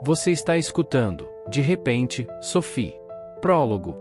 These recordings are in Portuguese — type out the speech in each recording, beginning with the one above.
Você está escutando, de repente, Sophie. Prólogo.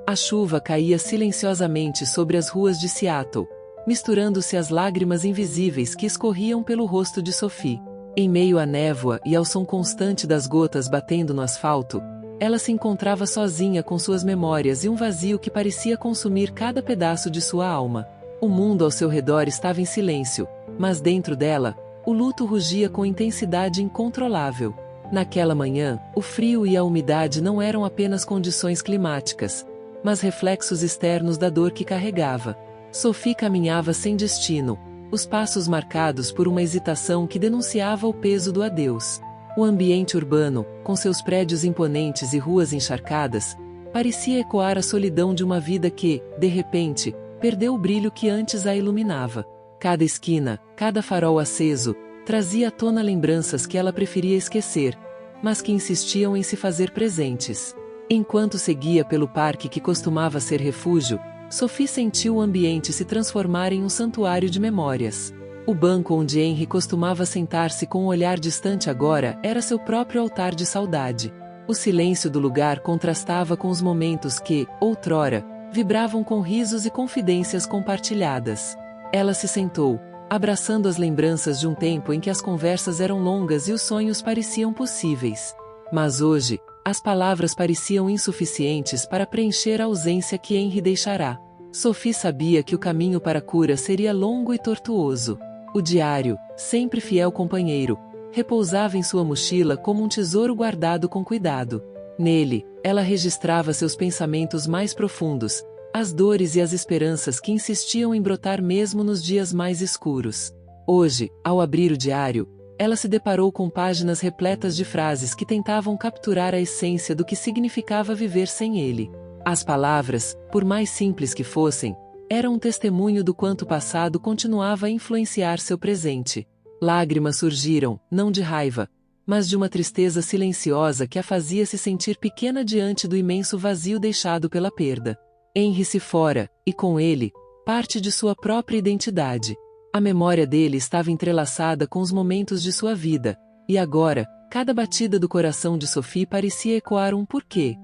A chuva caía silenciosamente sobre as ruas de Seattle, misturando-se às lágrimas invisíveis que escorriam pelo rosto de Sophie. Em meio à névoa e ao som constante das gotas batendo no asfalto, ela se encontrava sozinha com suas memórias e um vazio que parecia consumir cada pedaço de sua alma. O mundo ao seu redor estava em silêncio, mas dentro dela, o luto rugia com intensidade incontrolável. Naquela manhã, o frio e a umidade não eram apenas condições climáticas, mas reflexos externos da dor que carregava. Sophie caminhava sem destino, os passos marcados por uma hesitação que denunciava o peso do adeus. O ambiente urbano, com seus prédios imponentes e ruas encharcadas, parecia ecoar a solidão de uma vida que, de repente, perdeu o brilho que antes a iluminava. Cada esquina, cada farol aceso, trazia à tona lembranças que ela preferia esquecer, mas que insistiam em se fazer presentes. Enquanto seguia pelo parque que costumava ser refúgio, Sophie sentiu o ambiente se transformar em um santuário de memórias. O banco onde Henry costumava sentar-se com um olhar distante agora era seu próprio altar de saudade. O silêncio do lugar contrastava com os momentos que, outrora, vibravam com risos e confidências compartilhadas. Ela se sentou, abraçando as lembranças de um tempo em que as conversas eram longas e os sonhos pareciam possíveis. Mas hoje, as palavras pareciam insuficientes para preencher a ausência que Henry deixará. Sophie sabia que o caminho para a cura seria longo e tortuoso. O diário, sempre fiel companheiro, repousava em sua mochila como um tesouro guardado com cuidado. Nele, ela registrava seus pensamentos mais profundos, as dores e as esperanças que insistiam em brotar mesmo nos dias mais escuros. Hoje, ao abrir o diário, ela se deparou com páginas repletas de frases que tentavam capturar a essência do que significava viver sem ele. As palavras, por mais simples que fossem, eram um testemunho do quanto o passado continuava a influenciar seu presente. Lágrimas surgiram, não de raiva, mas de uma tristeza silenciosa que a fazia se sentir pequena diante do imenso vazio deixado pela perda. Henry se fora, e com ele, parte de sua própria identidade. A memória dele estava entrelaçada com os momentos de sua vida, e agora, cada batida do coração de Sophie parecia ecoar um porquê,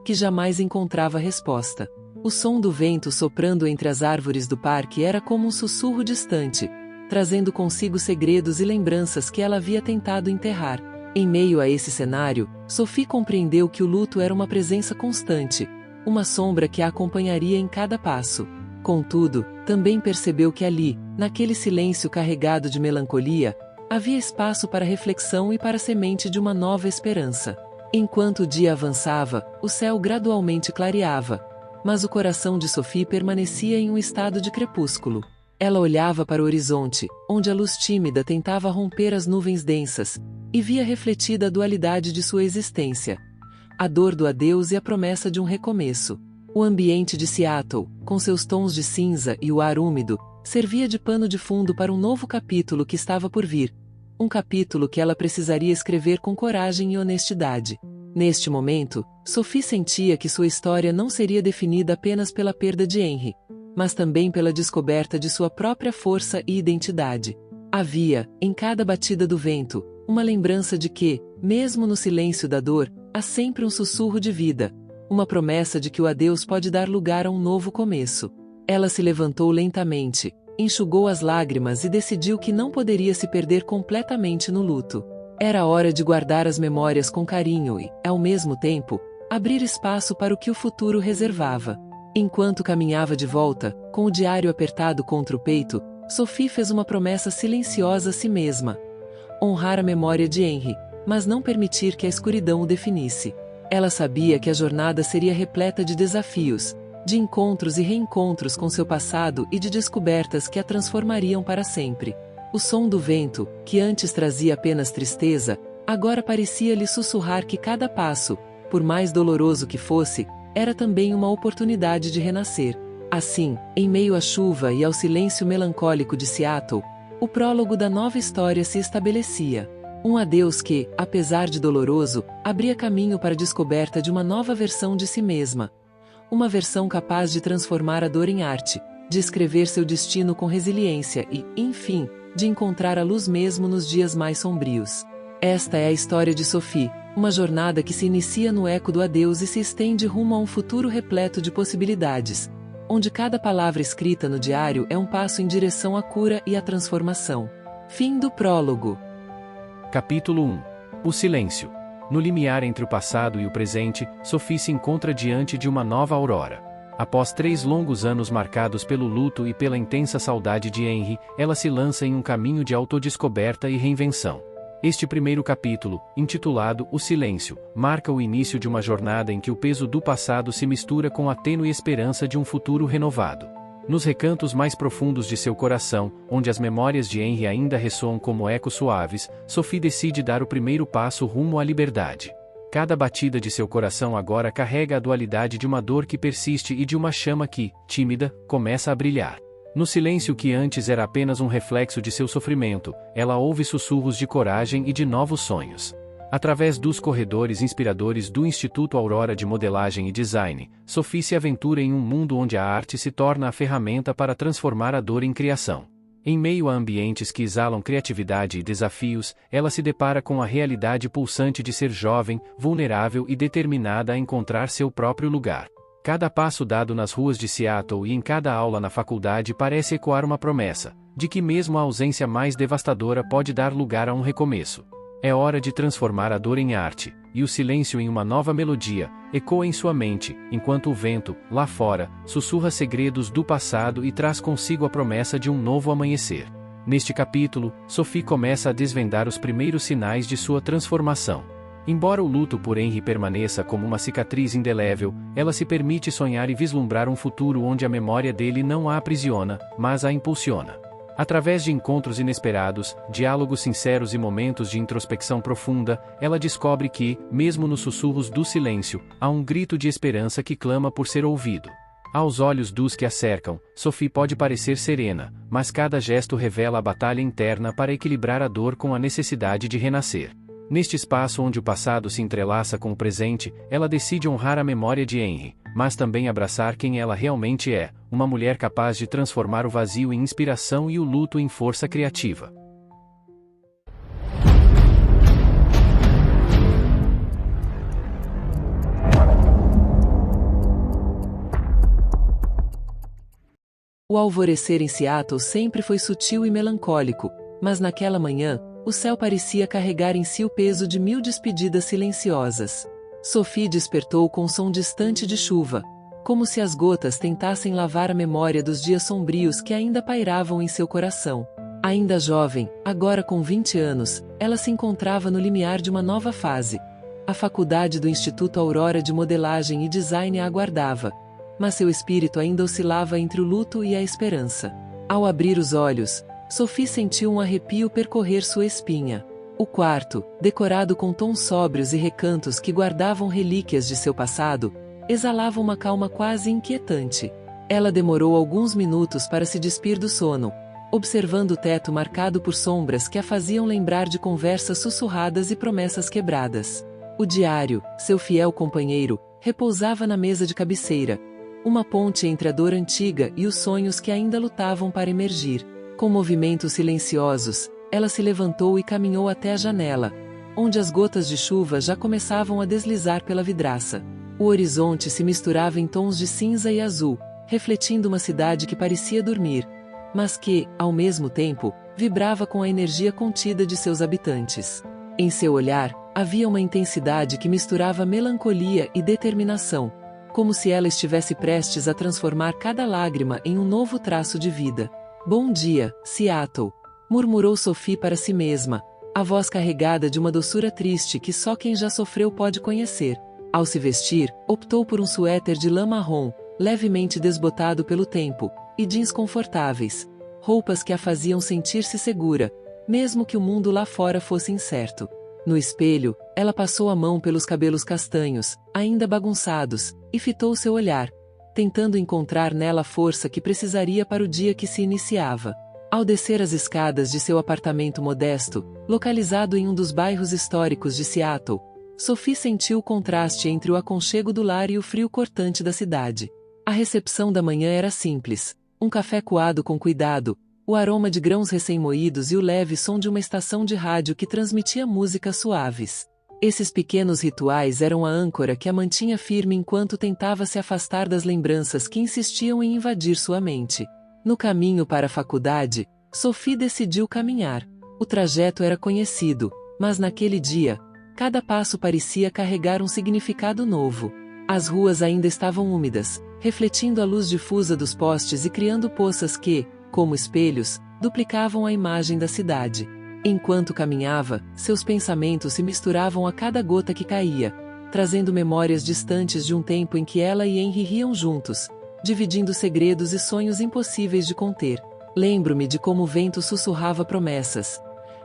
que jamais encontrava resposta. O som do vento soprando entre as árvores do parque era como um sussurro distante, trazendo consigo segredos e lembranças que ela havia tentado enterrar. Em meio a esse cenário, Sophie compreendeu que o luto era uma presença constante, uma sombra que a acompanharia em cada passo. Contudo, também percebeu que ali, naquele silêncio carregado de melancolia, havia espaço para reflexão e para a semente de uma nova esperança. Enquanto o dia avançava, o céu gradualmente clareava, mas o coração de Sophie permanecia em um estado de crepúsculo. Ela olhava para o horizonte, onde a luz tímida tentava romper as nuvens densas, e via refletida a dualidade de sua existência: a dor do adeus e a promessa de um recomeço. O ambiente de Seattle, com seus tons de cinza e o ar úmido, servia de pano de fundo para um novo capítulo que estava por vir. Um capítulo que ela precisaria escrever com coragem e honestidade. Neste momento, Sophie sentia que sua história não seria definida apenas pela perda de Henry, mas também pela descoberta de sua própria força e identidade. Havia, em cada batida do vento, uma lembrança de que, mesmo no silêncio da dor, há sempre um sussurro de vida, uma promessa de que o adeus pode dar lugar a um novo começo. Ela se levantou lentamente, enxugou as lágrimas e decidiu que não poderia se perder completamente no luto. Era hora de guardar as memórias com carinho e, ao mesmo tempo, abrir espaço para o que o futuro reservava. Enquanto caminhava de volta, com o diário apertado contra o peito, Sophie fez uma promessa silenciosa a si mesma: honrar a memória de Henry, mas não permitir que a escuridão o definisse. Ela sabia que a jornada seria repleta de desafios, de encontros e reencontros com seu passado e de descobertas que a transformariam para sempre. O som do vento, que antes trazia apenas tristeza, agora parecia-lhe sussurrar que cada passo, por mais doloroso que fosse, era também uma oportunidade de renascer. Assim, em meio à chuva e ao silêncio melancólico de Seattle, o prólogo da nova história se estabelecia. Um adeus que, apesar de doloroso, abria caminho para a descoberta de uma nova versão de si mesma. Uma versão capaz de transformar a dor em arte, de escrever seu destino com resiliência e, enfim, de encontrar a luz mesmo nos dias mais sombrios. Esta é a história de Sophie, uma jornada que se inicia no eco do adeus e se estende rumo a um futuro repleto de possibilidades, onde cada palavra escrita no diário é um passo em direção à cura e à transformação. Fim do prólogo. Capítulo 1. O silêncio. No limiar entre o passado e o presente, Sophie se encontra diante de uma nova aurora. Após 3 longos anos marcados pelo luto e pela intensa saudade de Henry, ela se lança em um caminho de autodescoberta e reinvenção. Este primeiro capítulo, intitulado O Silêncio, marca o início de uma jornada em que o peso do passado se mistura com a tênue esperança de um futuro renovado. Nos recantos mais profundos de seu coração, onde as memórias de Henry ainda ressoam como ecos suaves, Sophie decide dar o primeiro passo rumo à liberdade. Cada batida de seu coração agora carrega a dualidade de uma dor que persiste e de uma chama que, tímida, começa a brilhar. No silêncio que antes era apenas um reflexo de seu sofrimento, ela ouve sussurros de coragem e de novos sonhos. Através dos corredores inspiradores do Instituto Aurora de Modelagem e Design, Sophie se aventura em um mundo onde a arte se torna a ferramenta para transformar a dor em criação. Em meio a ambientes que exalam criatividade e desafios, ela se depara com a realidade pulsante de ser jovem, vulnerável e determinada a encontrar seu próprio lugar. Cada passo dado nas ruas de Seattle e em cada aula na faculdade parece ecoar uma promessa, de que mesmo a ausência mais devastadora pode dar lugar a um recomeço. É hora de transformar a dor em arte, e o silêncio em uma nova melodia, ecoa em sua mente, enquanto o vento, lá fora, sussurra segredos do passado e traz consigo a promessa de um novo amanhecer. Neste capítulo, Sophie começa a desvendar os primeiros sinais de sua transformação. Embora o luto por Henry permaneça como uma cicatriz indelével, ela se permite sonhar e vislumbrar um futuro onde a memória dele não a aprisiona, mas a impulsiona. Através de encontros inesperados, diálogos sinceros e momentos de introspecção profunda, ela descobre que, mesmo nos sussurros do silêncio, há um grito de esperança que clama por ser ouvido. Aos olhos dos que a cercam, Sophie pode parecer serena, mas cada gesto revela a batalha interna para equilibrar a dor com a necessidade de renascer. Neste espaço onde o passado se entrelaça com o presente, ela decide honrar a memória de Henry, mas também abraçar quem ela realmente é, uma mulher capaz de transformar o vazio em inspiração e o luto em força criativa. O alvorecer em Seattle sempre foi sutil e melancólico, mas naquela manhã, o céu parecia carregar em si o peso de 1000 despedidas silenciosas. Sophie despertou com um som distante de chuva, como se as gotas tentassem lavar a memória dos dias sombrios que ainda pairavam em seu coração. Ainda jovem, agora com 20 anos, ela se encontrava no limiar de uma nova fase. A faculdade do Instituto Aurora de Modelagem e Design a aguardava, mas seu espírito ainda oscilava entre o luto e a esperança. Ao abrir os olhos, Sophie sentiu um arrepio percorrer sua espinha. O quarto, decorado com tons sóbrios e recantos que guardavam relíquias de seu passado, exalava uma calma quase inquietante. Ela demorou alguns minutos para se despir do sono, observando o teto marcado por sombras que a faziam lembrar de conversas sussurradas e promessas quebradas. O diário, seu fiel companheiro, repousava na mesa de cabeceira, uma ponte entre a dor antiga e os sonhos que ainda lutavam para emergir. Com movimentos silenciosos, ela se levantou e caminhou até a janela, onde as gotas de chuva já começavam a deslizar pela vidraça. O horizonte se misturava em tons de cinza e azul, refletindo uma cidade que parecia dormir, mas que, ao mesmo tempo, vibrava com a energia contida de seus habitantes. Em seu olhar, havia uma intensidade que misturava melancolia e determinação, como se ela estivesse prestes a transformar cada lágrima em um novo traço de vida. "Bom dia, Seattle", murmurou Sophie para si mesma, a voz carregada de uma doçura triste que só quem já sofreu pode conhecer. Ao se vestir, optou por um suéter de lã marrom, levemente desbotado pelo tempo, e jeans confortáveis, roupas que a faziam sentir-se segura, mesmo que o mundo lá fora fosse incerto. No espelho, ela passou a mão pelos cabelos castanhos, ainda bagunçados, e fitou seu olhar, tentando encontrar nela a força que precisaria para o dia que se iniciava. Ao descer as escadas de seu apartamento modesto, localizado em um dos bairros históricos de Seattle, Sophie sentiu o contraste entre o aconchego do lar e o frio cortante da cidade. A recepção da manhã era simples, um café coado com cuidado, o aroma de grãos recém-moídos e o leve som de uma estação de rádio que transmitia músicas suaves. Esses pequenos rituais eram a âncora que a mantinha firme enquanto tentava se afastar das lembranças que insistiam em invadir sua mente. No caminho para a faculdade, Sophie decidiu caminhar. O trajeto era conhecido, mas naquele dia, cada passo parecia carregar um significado novo. As ruas ainda estavam úmidas, refletindo a luz difusa dos postes e criando poças que, como espelhos, duplicavam a imagem da cidade. Enquanto caminhava, seus pensamentos se misturavam a cada gota que caía, trazendo memórias distantes de um tempo em que ela e Henry riam juntos, dividindo segredos e sonhos impossíveis de conter. Lembro-me de como o vento sussurrava promessas,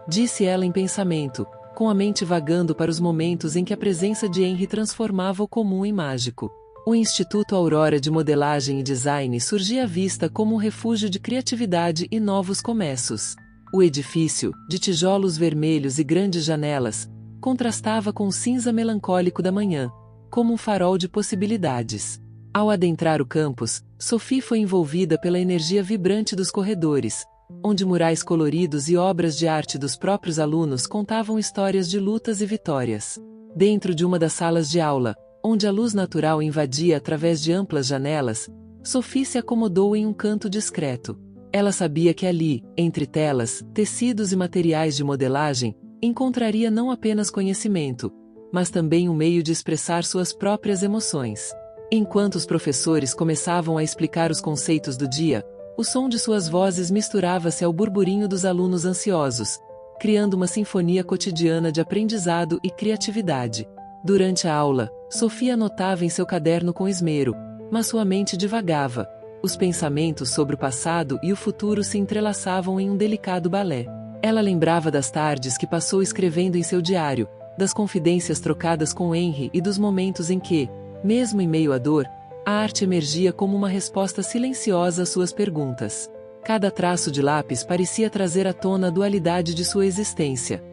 disse ela em pensamento, com a mente vagando para os momentos em que a presença de Henry transformava o comum em mágico. O Instituto Aurora de Modelagem e Design surgia à vista como um refúgio de criatividade e novos começos. O edifício, de tijolos vermelhos e grandes janelas, contrastava com o cinza melancólico da manhã, como um farol de possibilidades. Ao adentrar o campus, Sophie foi envolvida pela energia vibrante dos corredores, onde murais coloridos e obras de arte dos próprios alunos contavam histórias de lutas e vitórias. Dentro de uma das salas de aula, onde a luz natural invadia através de amplas janelas, Sophie se acomodou em um canto discreto. Ela sabia que ali, entre telas, tecidos e materiais de modelagem, encontraria não apenas conhecimento, mas também um meio de expressar suas próprias emoções. Enquanto os professores começavam a explicar os conceitos do dia, o som de suas vozes misturava-se ao burburinho dos alunos ansiosos, criando uma sinfonia cotidiana de aprendizado e criatividade. Durante a aula, Sophie anotava em seu caderno com esmero, mas sua mente divagava. Os pensamentos sobre o passado e o futuro se entrelaçavam em um delicado balé. Ela lembrava das tardes que passou escrevendo em seu diário, das confidências trocadas com Henry e dos momentos em que, mesmo em meio à dor, a arte emergia como uma resposta silenciosa às suas perguntas. Cada traço de lápis parecia trazer à tona a dualidade de sua existência.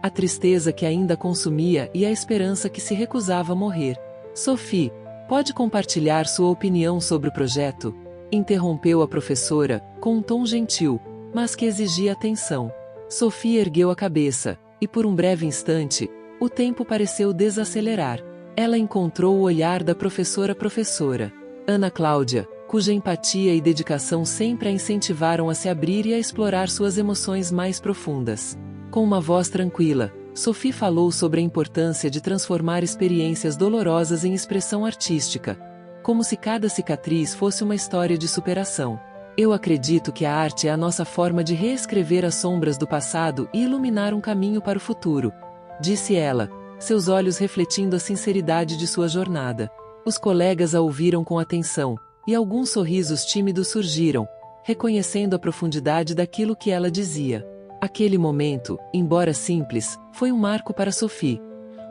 A tristeza que ainda consumia e a esperança que se recusava a morrer. Sophie, pode compartilhar sua opinião sobre o projeto? Interrompeu a professora, com um tom gentil, mas que exigia atenção. Sophie ergueu a cabeça, e por um breve instante, o tempo pareceu desacelerar. Ela encontrou o olhar da professora Ana Cláudia, cuja empatia e dedicação sempre a incentivaram a se abrir e a explorar suas emoções mais profundas. Com uma voz tranquila, Sophie falou sobre a importância de transformar experiências dolorosas em expressão artística, como se cada cicatriz fosse uma história de superação. Eu acredito que a arte é a nossa forma de reescrever as sombras do passado e iluminar um caminho para o futuro, disse ela, seus olhos refletindo a sinceridade de sua jornada. Os colegas a ouviram com atenção, e alguns sorrisos tímidos surgiram, reconhecendo a profundidade daquilo que ela dizia. Aquele momento, embora simples, foi um marco para Sophie.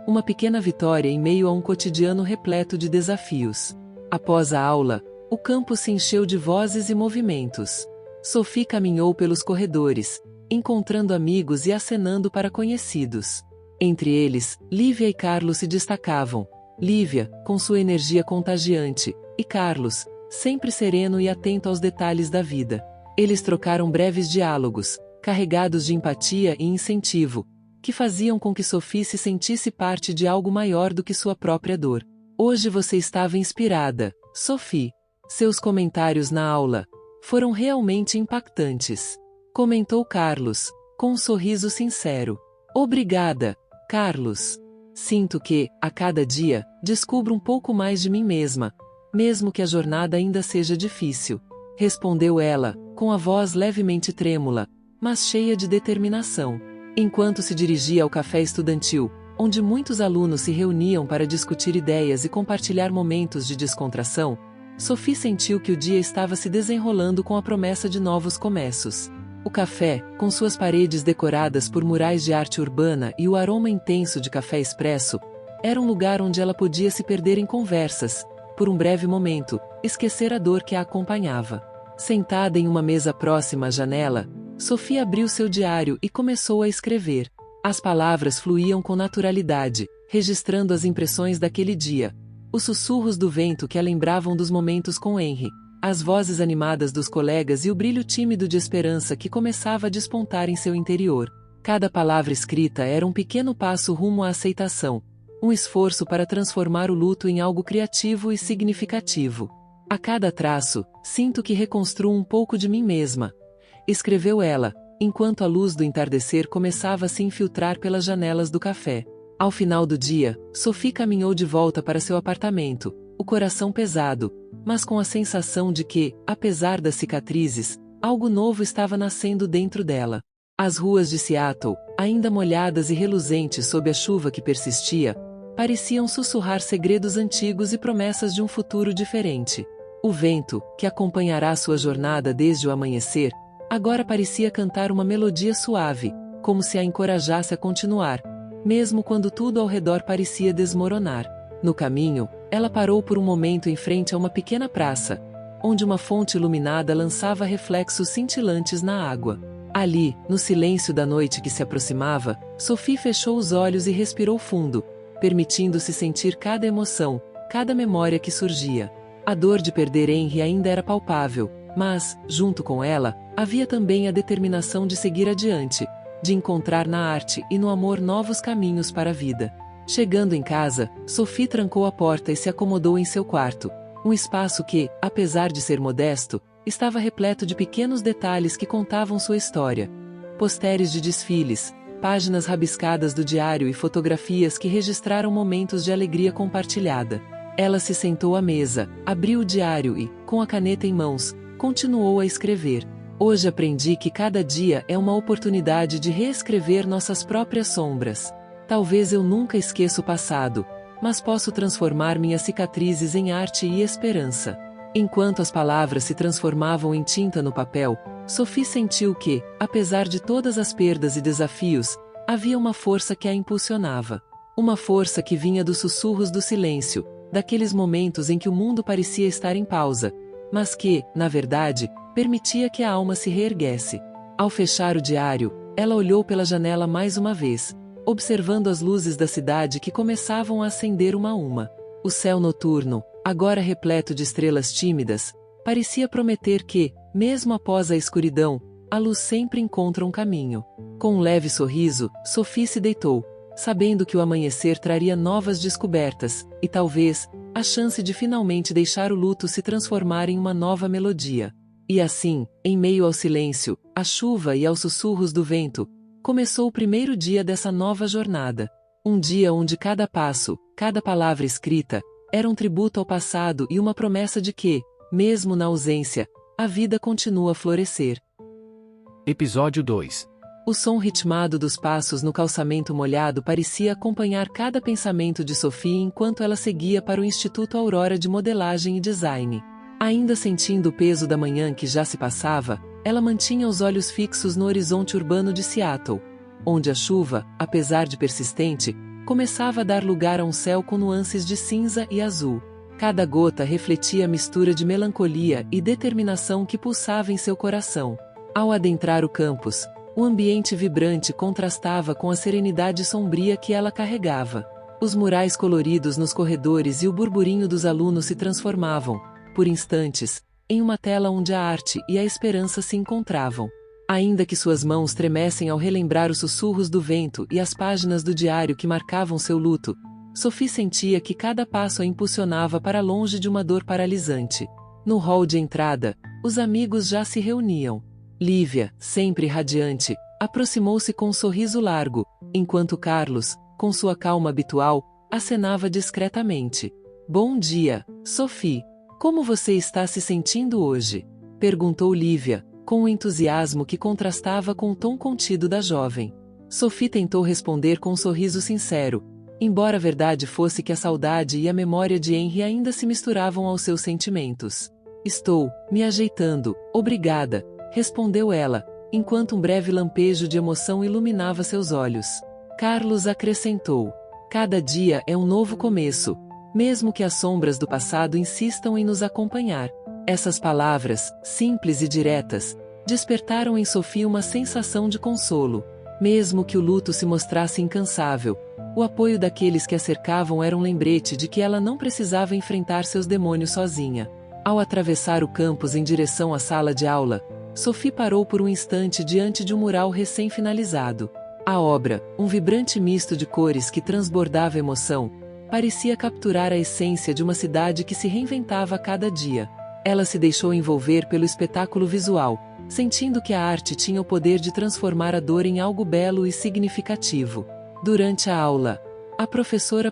Uma pequena vitória em meio a um cotidiano repleto de desafios. Após a aula, o campus se encheu de vozes e movimentos. Sophie caminhou pelos corredores, encontrando amigos e acenando para conhecidos. Entre eles, Lívia e Carlos se destacavam. Lívia, com sua energia contagiante, e Carlos, sempre sereno e atento aos detalhes da vida. Eles trocaram breves diálogos, carregados de empatia e incentivo, que faziam com que Sophie se sentisse parte de algo maior do que sua própria dor. Hoje você estava inspirada, Sophie. Seus comentários na aula foram realmente impactantes, comentou Carlos, com um sorriso sincero. Obrigada, Carlos. Sinto que, a cada dia, descubro um pouco mais de mim mesma, mesmo que a jornada ainda seja difícil, respondeu ela, com a voz levemente trêmula, mas cheia de determinação. Enquanto se dirigia ao café estudantil, onde muitos alunos se reuniam para discutir ideias e compartilhar momentos de descontração, Sophie sentiu que o dia estava se desenrolando com a promessa de novos começos. O café, com suas paredes decoradas por murais de arte urbana e o aroma intenso de café expresso, era um lugar onde ela podia se perder em conversas, por um breve momento, esquecer a dor que a acompanhava. Sentada em uma mesa próxima à janela, Sophie abriu seu diário e começou a escrever. As palavras fluíam com naturalidade, registrando as impressões daquele dia. Os sussurros do vento que a lembravam dos momentos com Henry, as vozes animadas dos colegas e o brilho tímido de esperança que começava a despontar em seu interior. Cada palavra escrita era um pequeno passo rumo à aceitação, um esforço para transformar o luto em algo criativo e significativo. A cada traço, sinto que reconstruo um pouco de mim mesma, escreveu ela, enquanto a luz do entardecer começava a se infiltrar pelas janelas do café. Ao final do dia, Sophie caminhou de volta para seu apartamento, o coração pesado, mas com a sensação de que, apesar das cicatrizes, algo novo estava nascendo dentro dela. As ruas de Seattle, ainda molhadas e reluzentes sob a chuva que persistia, pareciam sussurrar segredos antigos e promessas de um futuro diferente. O vento, que acompanhará sua jornada desde o amanhecer, agora parecia cantar uma melodia suave, como se a encorajasse a continuar, mesmo quando tudo ao redor parecia desmoronar. No caminho, ela parou por um momento em frente a uma pequena praça, onde uma fonte iluminada lançava reflexos cintilantes na água. Ali, no silêncio da noite que se aproximava, Sophie fechou os olhos e respirou fundo, permitindo-se sentir cada emoção, cada memória que surgia. A dor de perder Henry ainda era palpável, mas, junto com ela, havia também a determinação de seguir adiante, de encontrar na arte e no amor novos caminhos para a vida. Chegando em casa, Sophie trancou a porta e se acomodou em seu quarto, um espaço que, apesar de ser modesto, estava repleto de pequenos detalhes que contavam sua história. Posteres de desfiles, páginas rabiscadas do diário e fotografias que registraram momentos de alegria compartilhada. Ela se sentou à mesa, abriu o diário e, com a caneta em mãos, continuou a escrever. Hoje aprendi que cada dia é uma oportunidade de reescrever nossas próprias sombras. Talvez eu nunca esqueça o passado, mas posso transformar minhas cicatrizes em arte e esperança. Enquanto as palavras se transformavam em tinta no papel, Sophie sentiu que, apesar de todas as perdas e desafios, havia uma força que a impulsionava. Uma força que vinha dos sussurros do silêncio, daqueles momentos em que o mundo parecia estar em pausa, mas que, na verdade, permitia que a alma se reerguesse. Ao fechar o diário, ela olhou pela janela mais uma vez, observando as luzes da cidade que começavam a acender uma a uma. O céu noturno, agora repleto de estrelas tímidas, parecia prometer que, mesmo após a escuridão, a luz sempre encontra um caminho. Com um leve sorriso, Sophie se deitou, sabendo que o amanhecer traria novas descobertas, e talvez, a chance de finalmente deixar o luto se transformar em uma nova melodia. E assim, em meio ao silêncio, à chuva e aos sussurros do vento, começou o primeiro dia dessa nova jornada. Um dia onde cada passo, cada palavra escrita, era um tributo ao passado e uma promessa de que, mesmo na ausência, a vida continua a florescer. Episódio 2. O som ritmado dos passos no calçamento molhado parecia acompanhar cada pensamento de Sophie enquanto ela seguia para o Instituto Aurora de Modelagem e Design. Ainda sentindo o peso da manhã que já se passava, ela mantinha os olhos fixos no horizonte urbano de Seattle, onde a chuva, apesar de persistente, começava a dar lugar a um céu com nuances de cinza e azul. Cada gota refletia a mistura de melancolia e determinação que pulsava em seu coração. Ao adentrar o campus, o ambiente vibrante contrastava com a serenidade sombria que ela carregava. Os murais coloridos nos corredores e o burburinho dos alunos se transformavam, por instantes, em uma tela onde a arte e a esperança se encontravam. Ainda que suas mãos tremessem ao relembrar os sussurros do vento e as páginas do diário que marcavam seu luto, Sophie sentia que cada passo a impulsionava para longe de uma dor paralisante. No hall de entrada, os amigos já se reuniam. Lívia, sempre radiante, aproximou-se com um sorriso largo, enquanto Carlos, com sua calma habitual, acenava discretamente. Bom dia, Sophie. Como você está se sentindo hoje? Perguntou Lívia, com um entusiasmo que contrastava com o tom contido da jovem. Sophie tentou responder com um sorriso sincero, embora a verdade fosse que a saudade e a memória de Henry ainda se misturavam aos seus sentimentos. Estou me ajeitando, obrigada, respondeu ela, enquanto um breve lampejo de emoção iluminava seus olhos. Carlos acrescentou: cada dia é um novo começo, mesmo que as sombras do passado insistam em nos acompanhar. Essas palavras, simples e diretas, despertaram em Sophie uma sensação de consolo. Mesmo que o luto se mostrasse incansável, o apoio daqueles que a cercavam era um lembrete de que ela não precisava enfrentar seus demônios sozinha. Ao atravessar o campus em direção à sala de aula, Sophie parou por um instante diante de um mural recém-finalizado. A obra, um vibrante misto de cores que transbordava emoção, parecia capturar a essência de uma cidade que se reinventava a cada dia. Ela se deixou envolver pelo espetáculo visual, sentindo que a arte tinha o poder de transformar a dor em algo belo e significativo. Durante a aula, a professora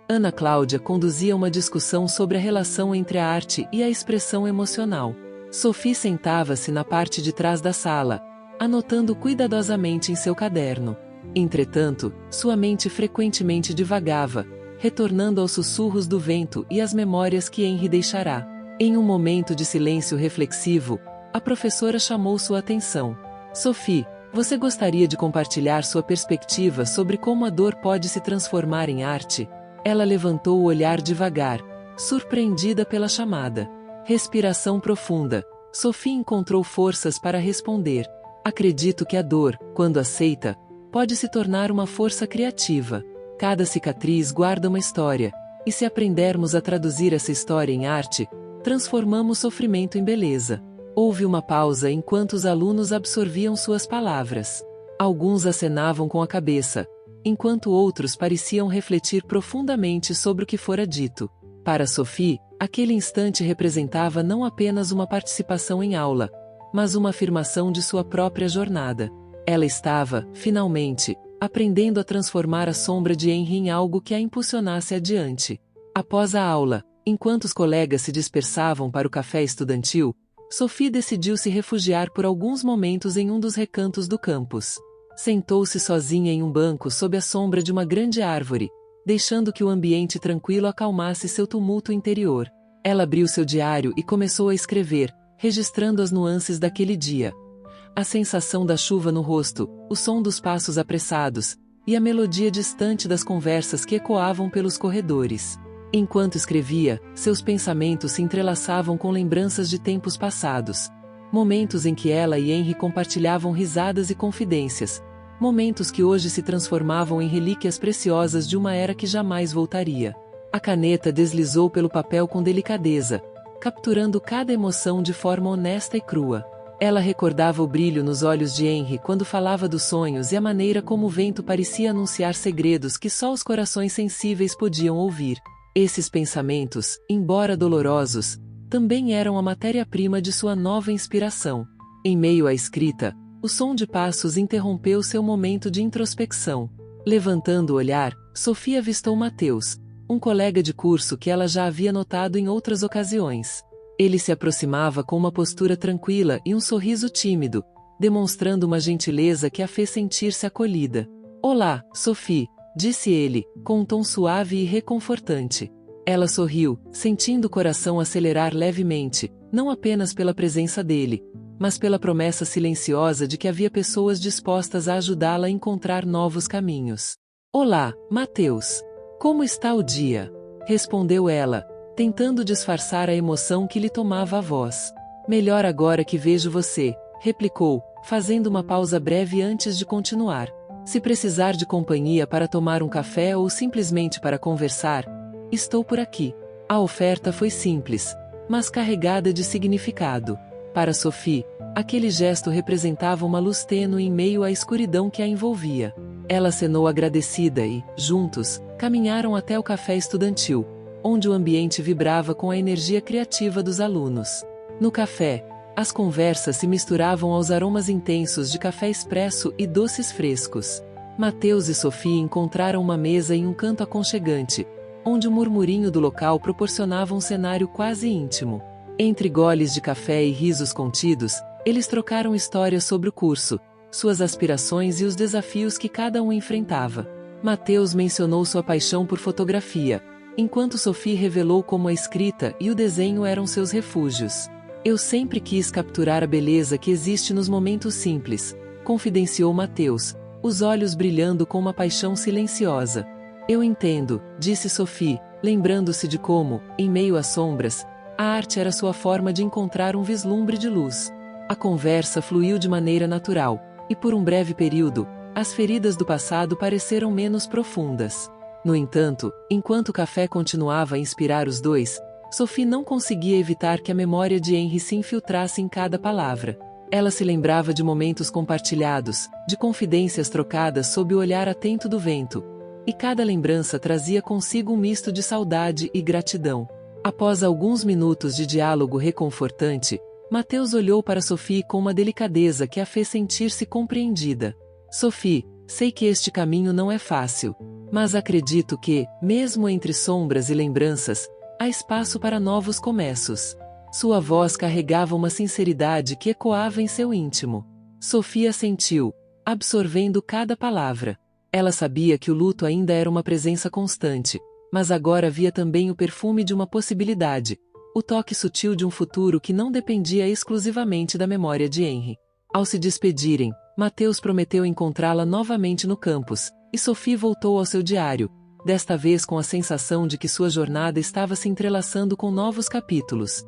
Ana Cláudia conduzia uma discussão sobre a relação entre a arte e a expressão emocional. Sophie sentava-se na parte de trás da sala, anotando cuidadosamente em seu caderno. Entretanto, sua mente frequentemente divagava, retornando aos sussurros do vento e às memórias que Henri deixará. Em um momento de silêncio reflexivo, a professora chamou sua atenção. Sophie, você gostaria de compartilhar sua perspectiva sobre como a dor pode se transformar em arte? Ela levantou o olhar devagar, surpreendida pela chamada. Respiração profunda. Sophie encontrou forças para responder. Acredito que a dor, quando aceita, pode se tornar uma força criativa. Cada cicatriz guarda uma história, e se aprendermos a traduzir essa história em arte, transformamos sofrimento em beleza. Houve uma pausa enquanto os alunos absorviam suas palavras. Alguns acenavam com a cabeça, enquanto outros pareciam refletir profundamente sobre o que fora dito. Para Sophie, aquele instante representava não apenas uma participação em aula, mas uma afirmação de sua própria jornada. Ela estava, finalmente, aprendendo a transformar a sombra de Henri em algo que a impulsionasse adiante. Após a aula, enquanto os colegas se dispersavam para o café estudantil, Sophie decidiu se refugiar por alguns momentos em um dos recantos do campus. Sentou-se sozinha em um banco sob a sombra de uma grande árvore, deixando que o ambiente tranquilo acalmasse seu tumulto interior. Ela abriu seu diário e começou a escrever, registrando as nuances daquele dia. A sensação da chuva no rosto, o som dos passos apressados, e a melodia distante das conversas que ecoavam pelos corredores. Enquanto escrevia, seus pensamentos se entrelaçavam com lembranças de tempos passados. Momentos em que ela e Henri compartilhavam risadas e confidências. Momentos que hoje se transformavam em relíquias preciosas de uma era que jamais voltaria. A caneta deslizou pelo papel com delicadeza, capturando cada emoção de forma honesta e crua. Ela recordava o brilho nos olhos de Henri quando falava dos sonhos e a maneira como o vento parecia anunciar segredos que só os corações sensíveis podiam ouvir. Esses pensamentos, embora dolorosos, também eram a matéria-prima de sua nova inspiração. Em meio à escrita, o som de passos interrompeu seu momento de introspecção. Levantando o olhar, Sophie avistou Mateus, um colega de curso que ela já havia notado em outras ocasiões. Ele se aproximava com uma postura tranquila e um sorriso tímido, demonstrando uma gentileza que a fez sentir-se acolhida. Olá, Sophie, disse ele, com um tom suave e reconfortante. Ela sorriu, sentindo o coração acelerar levemente, não apenas pela presença dele, mas pela promessa silenciosa de que havia pessoas dispostas a ajudá-la a encontrar novos caminhos. Olá, Mateus. Como está o dia? Respondeu ela, tentando disfarçar a emoção que lhe tomava a voz. Melhor agora que vejo você, replicou, fazendo uma pausa breve antes de continuar. Se precisar de companhia para tomar um café ou simplesmente para conversar, estou por aqui. A oferta foi simples, mas carregada de significado. Para Sophie, aquele gesto representava uma luz tênue em meio à escuridão que a envolvia. Ela acenou agradecida e, juntos, caminharam até o café estudantil, onde o ambiente vibrava com a energia criativa dos alunos. No café, as conversas se misturavam aos aromas intensos de café expresso e doces frescos. Mateus e Sophie encontraram uma mesa em um canto aconchegante, onde o murmurinho do local proporcionava um cenário quase íntimo. Entre goles de café e risos contidos, eles trocaram histórias sobre o curso, suas aspirações e os desafios que cada um enfrentava. Mateus mencionou sua paixão por fotografia, enquanto Sophie revelou como a escrita e o desenho eram seus refúgios. Eu sempre quis capturar a beleza que existe nos momentos simples, confidenciou Mateus, os olhos brilhando com uma paixão silenciosa. Eu entendo, disse Sophie, lembrando-se de como, em meio às sombras, a arte era sua forma de encontrar um vislumbre de luz. A conversa fluiu de maneira natural, e por um breve período, as feridas do passado pareceram menos profundas. No entanto, enquanto o café continuava a inspirar os dois, Sophie não conseguia evitar que a memória de Henry se infiltrasse em cada palavra. Ela se lembrava de momentos compartilhados, de confidências trocadas sob o olhar atento do vento. E cada lembrança trazia consigo um misto de saudade e gratidão. Após alguns minutos de diálogo reconfortante, Mateus olhou para Sophie com uma delicadeza que a fez sentir-se compreendida. Sophie, sei que este caminho não é fácil, mas acredito que, mesmo entre sombras e lembranças, há espaço para novos começos. Sua voz carregava uma sinceridade que ecoava em seu íntimo. Sophie assentiu, absorvendo cada palavra. Ela sabia que o luto ainda era uma presença constante, mas agora havia também o perfume de uma possibilidade, o toque sutil de um futuro que não dependia exclusivamente da memória de Henry. Ao se despedirem, Mateus prometeu encontrá-la novamente no campus, e Sophie voltou ao seu diário, desta vez com a sensação de que sua jornada estava se entrelaçando com novos capítulos.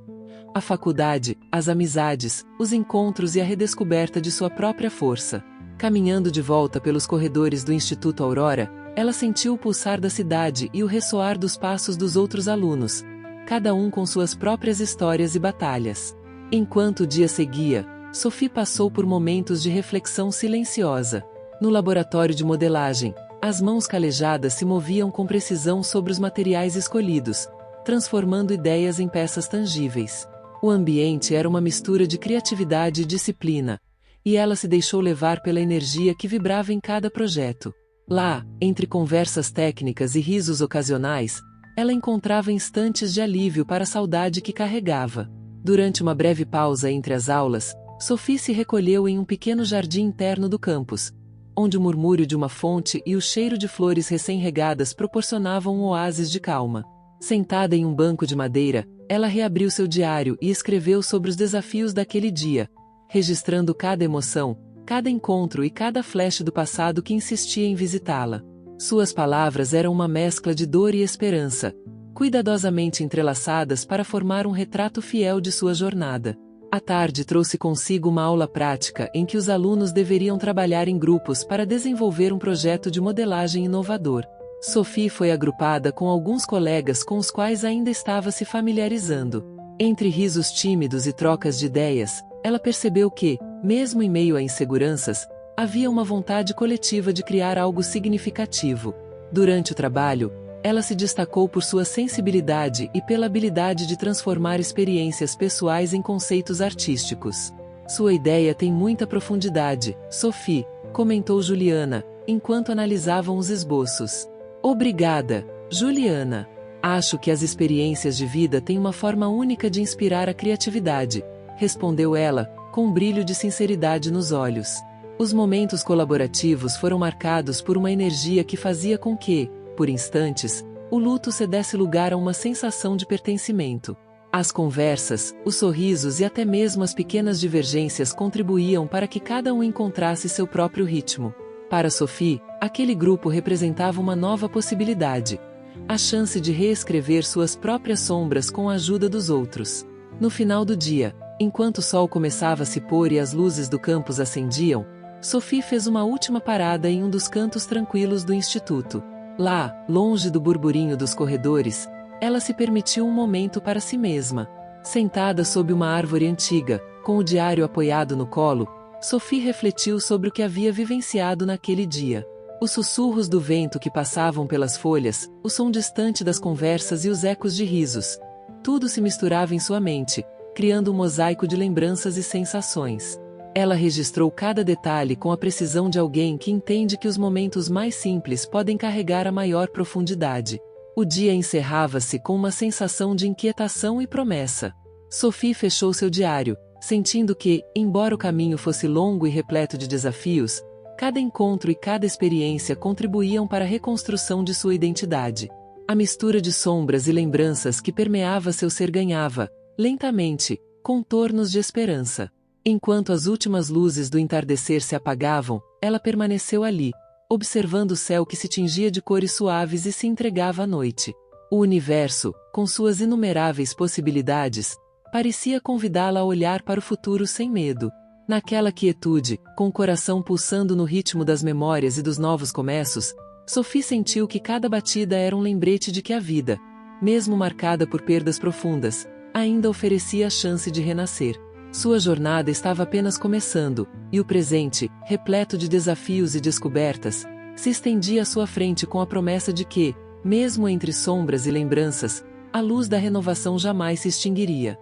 A faculdade, as amizades, os encontros e a redescoberta de sua própria força. Caminhando de volta pelos corredores do Instituto Aurora, ela sentiu o pulsar da cidade e o ressoar dos passos dos outros alunos, cada um com suas próprias histórias e batalhas. Enquanto o dia seguia, Sophie passou por momentos de reflexão silenciosa. No laboratório de modelagem, as mãos calejadas se moviam com precisão sobre os materiais escolhidos, transformando ideias em peças tangíveis. O ambiente era uma mistura de criatividade e disciplina, e ela se deixou levar pela energia que vibrava em cada projeto. Lá, entre conversas técnicas e risos ocasionais, ela encontrava instantes de alívio para a saudade que carregava. Durante uma breve pausa entre as aulas, Sophie se recolheu em um pequeno jardim interno do campus, onde o murmúrio de uma fonte e o cheiro de flores recém-regadas proporcionavam um oásis de calma. Sentada em um banco de madeira, ela reabriu seu diário e escreveu sobre os desafios daquele dia, registrando cada emoção, cada encontro e cada flash do passado que insistia em visitá-la. Suas palavras eram uma mescla de dor e esperança, cuidadosamente entrelaçadas para formar um retrato fiel de sua jornada. A tarde trouxe consigo uma aula prática em que os alunos deveriam trabalhar em grupos para desenvolver um projeto de modelagem inovador. Sophie foi agrupada com alguns colegas com os quais ainda estava se familiarizando. Entre risos tímidos e trocas de ideias, ela percebeu que, mesmo em meio a inseguranças, havia uma vontade coletiva de criar algo significativo. Durante o trabalho, ela se destacou por sua sensibilidade e pela habilidade de transformar experiências pessoais em conceitos artísticos. Sua ideia tem muita profundidade, Sophie, comentou Juliana, enquanto analisavam os esboços. Obrigada, Juliana. Acho que as experiências de vida têm uma forma única de inspirar a criatividade, respondeu ela, com um brilho de sinceridade nos olhos. Os momentos colaborativos foram marcados por uma energia que fazia com que, por instantes, o luto cedesse lugar a uma sensação de pertencimento. As conversas, os sorrisos e até mesmo as pequenas divergências contribuíam para que cada um encontrasse seu próprio ritmo. Para Sophie, aquele grupo representava uma nova possibilidade, a chance de reescrever suas próprias sombras com a ajuda dos outros. No final do dia, enquanto o sol começava a se pôr e as luzes do campus acendiam, Sophie fez uma última parada em um dos cantos tranquilos do instituto. Lá, longe do burburinho dos corredores, ela se permitiu um momento para si mesma. Sentada sob uma árvore antiga, com o diário apoiado no colo, Sophie refletiu sobre o que havia vivenciado naquele dia. Os sussurros do vento que passavam pelas folhas, o som distante das conversas e os ecos de risos. Tudo se misturava em sua mente, criando um mosaico de lembranças e sensações. Ela registrou cada detalhe com a precisão de alguém que entende que os momentos mais simples podem carregar a maior profundidade. O dia encerrava-se com uma sensação de inquietação e promessa. Sophie fechou seu diário, sentindo que, embora o caminho fosse longo e repleto de desafios, cada encontro e cada experiência contribuíam para a reconstrução de sua identidade. A mistura de sombras e lembranças que permeava seu ser ganhava, lentamente, contornos de esperança. Enquanto as últimas luzes do entardecer se apagavam, ela permaneceu ali, observando o céu que se tingia de cores suaves e se entregava à noite. O universo, com suas inumeráveis possibilidades, parecia convidá-la a olhar para o futuro sem medo. Naquela quietude, com o coração pulsando no ritmo das memórias e dos novos começos, Sophie sentiu que cada batida era um lembrete de que a vida, mesmo marcada por perdas profundas, ainda oferecia a chance de renascer. Sua jornada estava apenas começando, e o presente, repleto de desafios e descobertas, se estendia à sua frente com a promessa de que, mesmo entre sombras e lembranças, a luz da renovação jamais se extinguiria.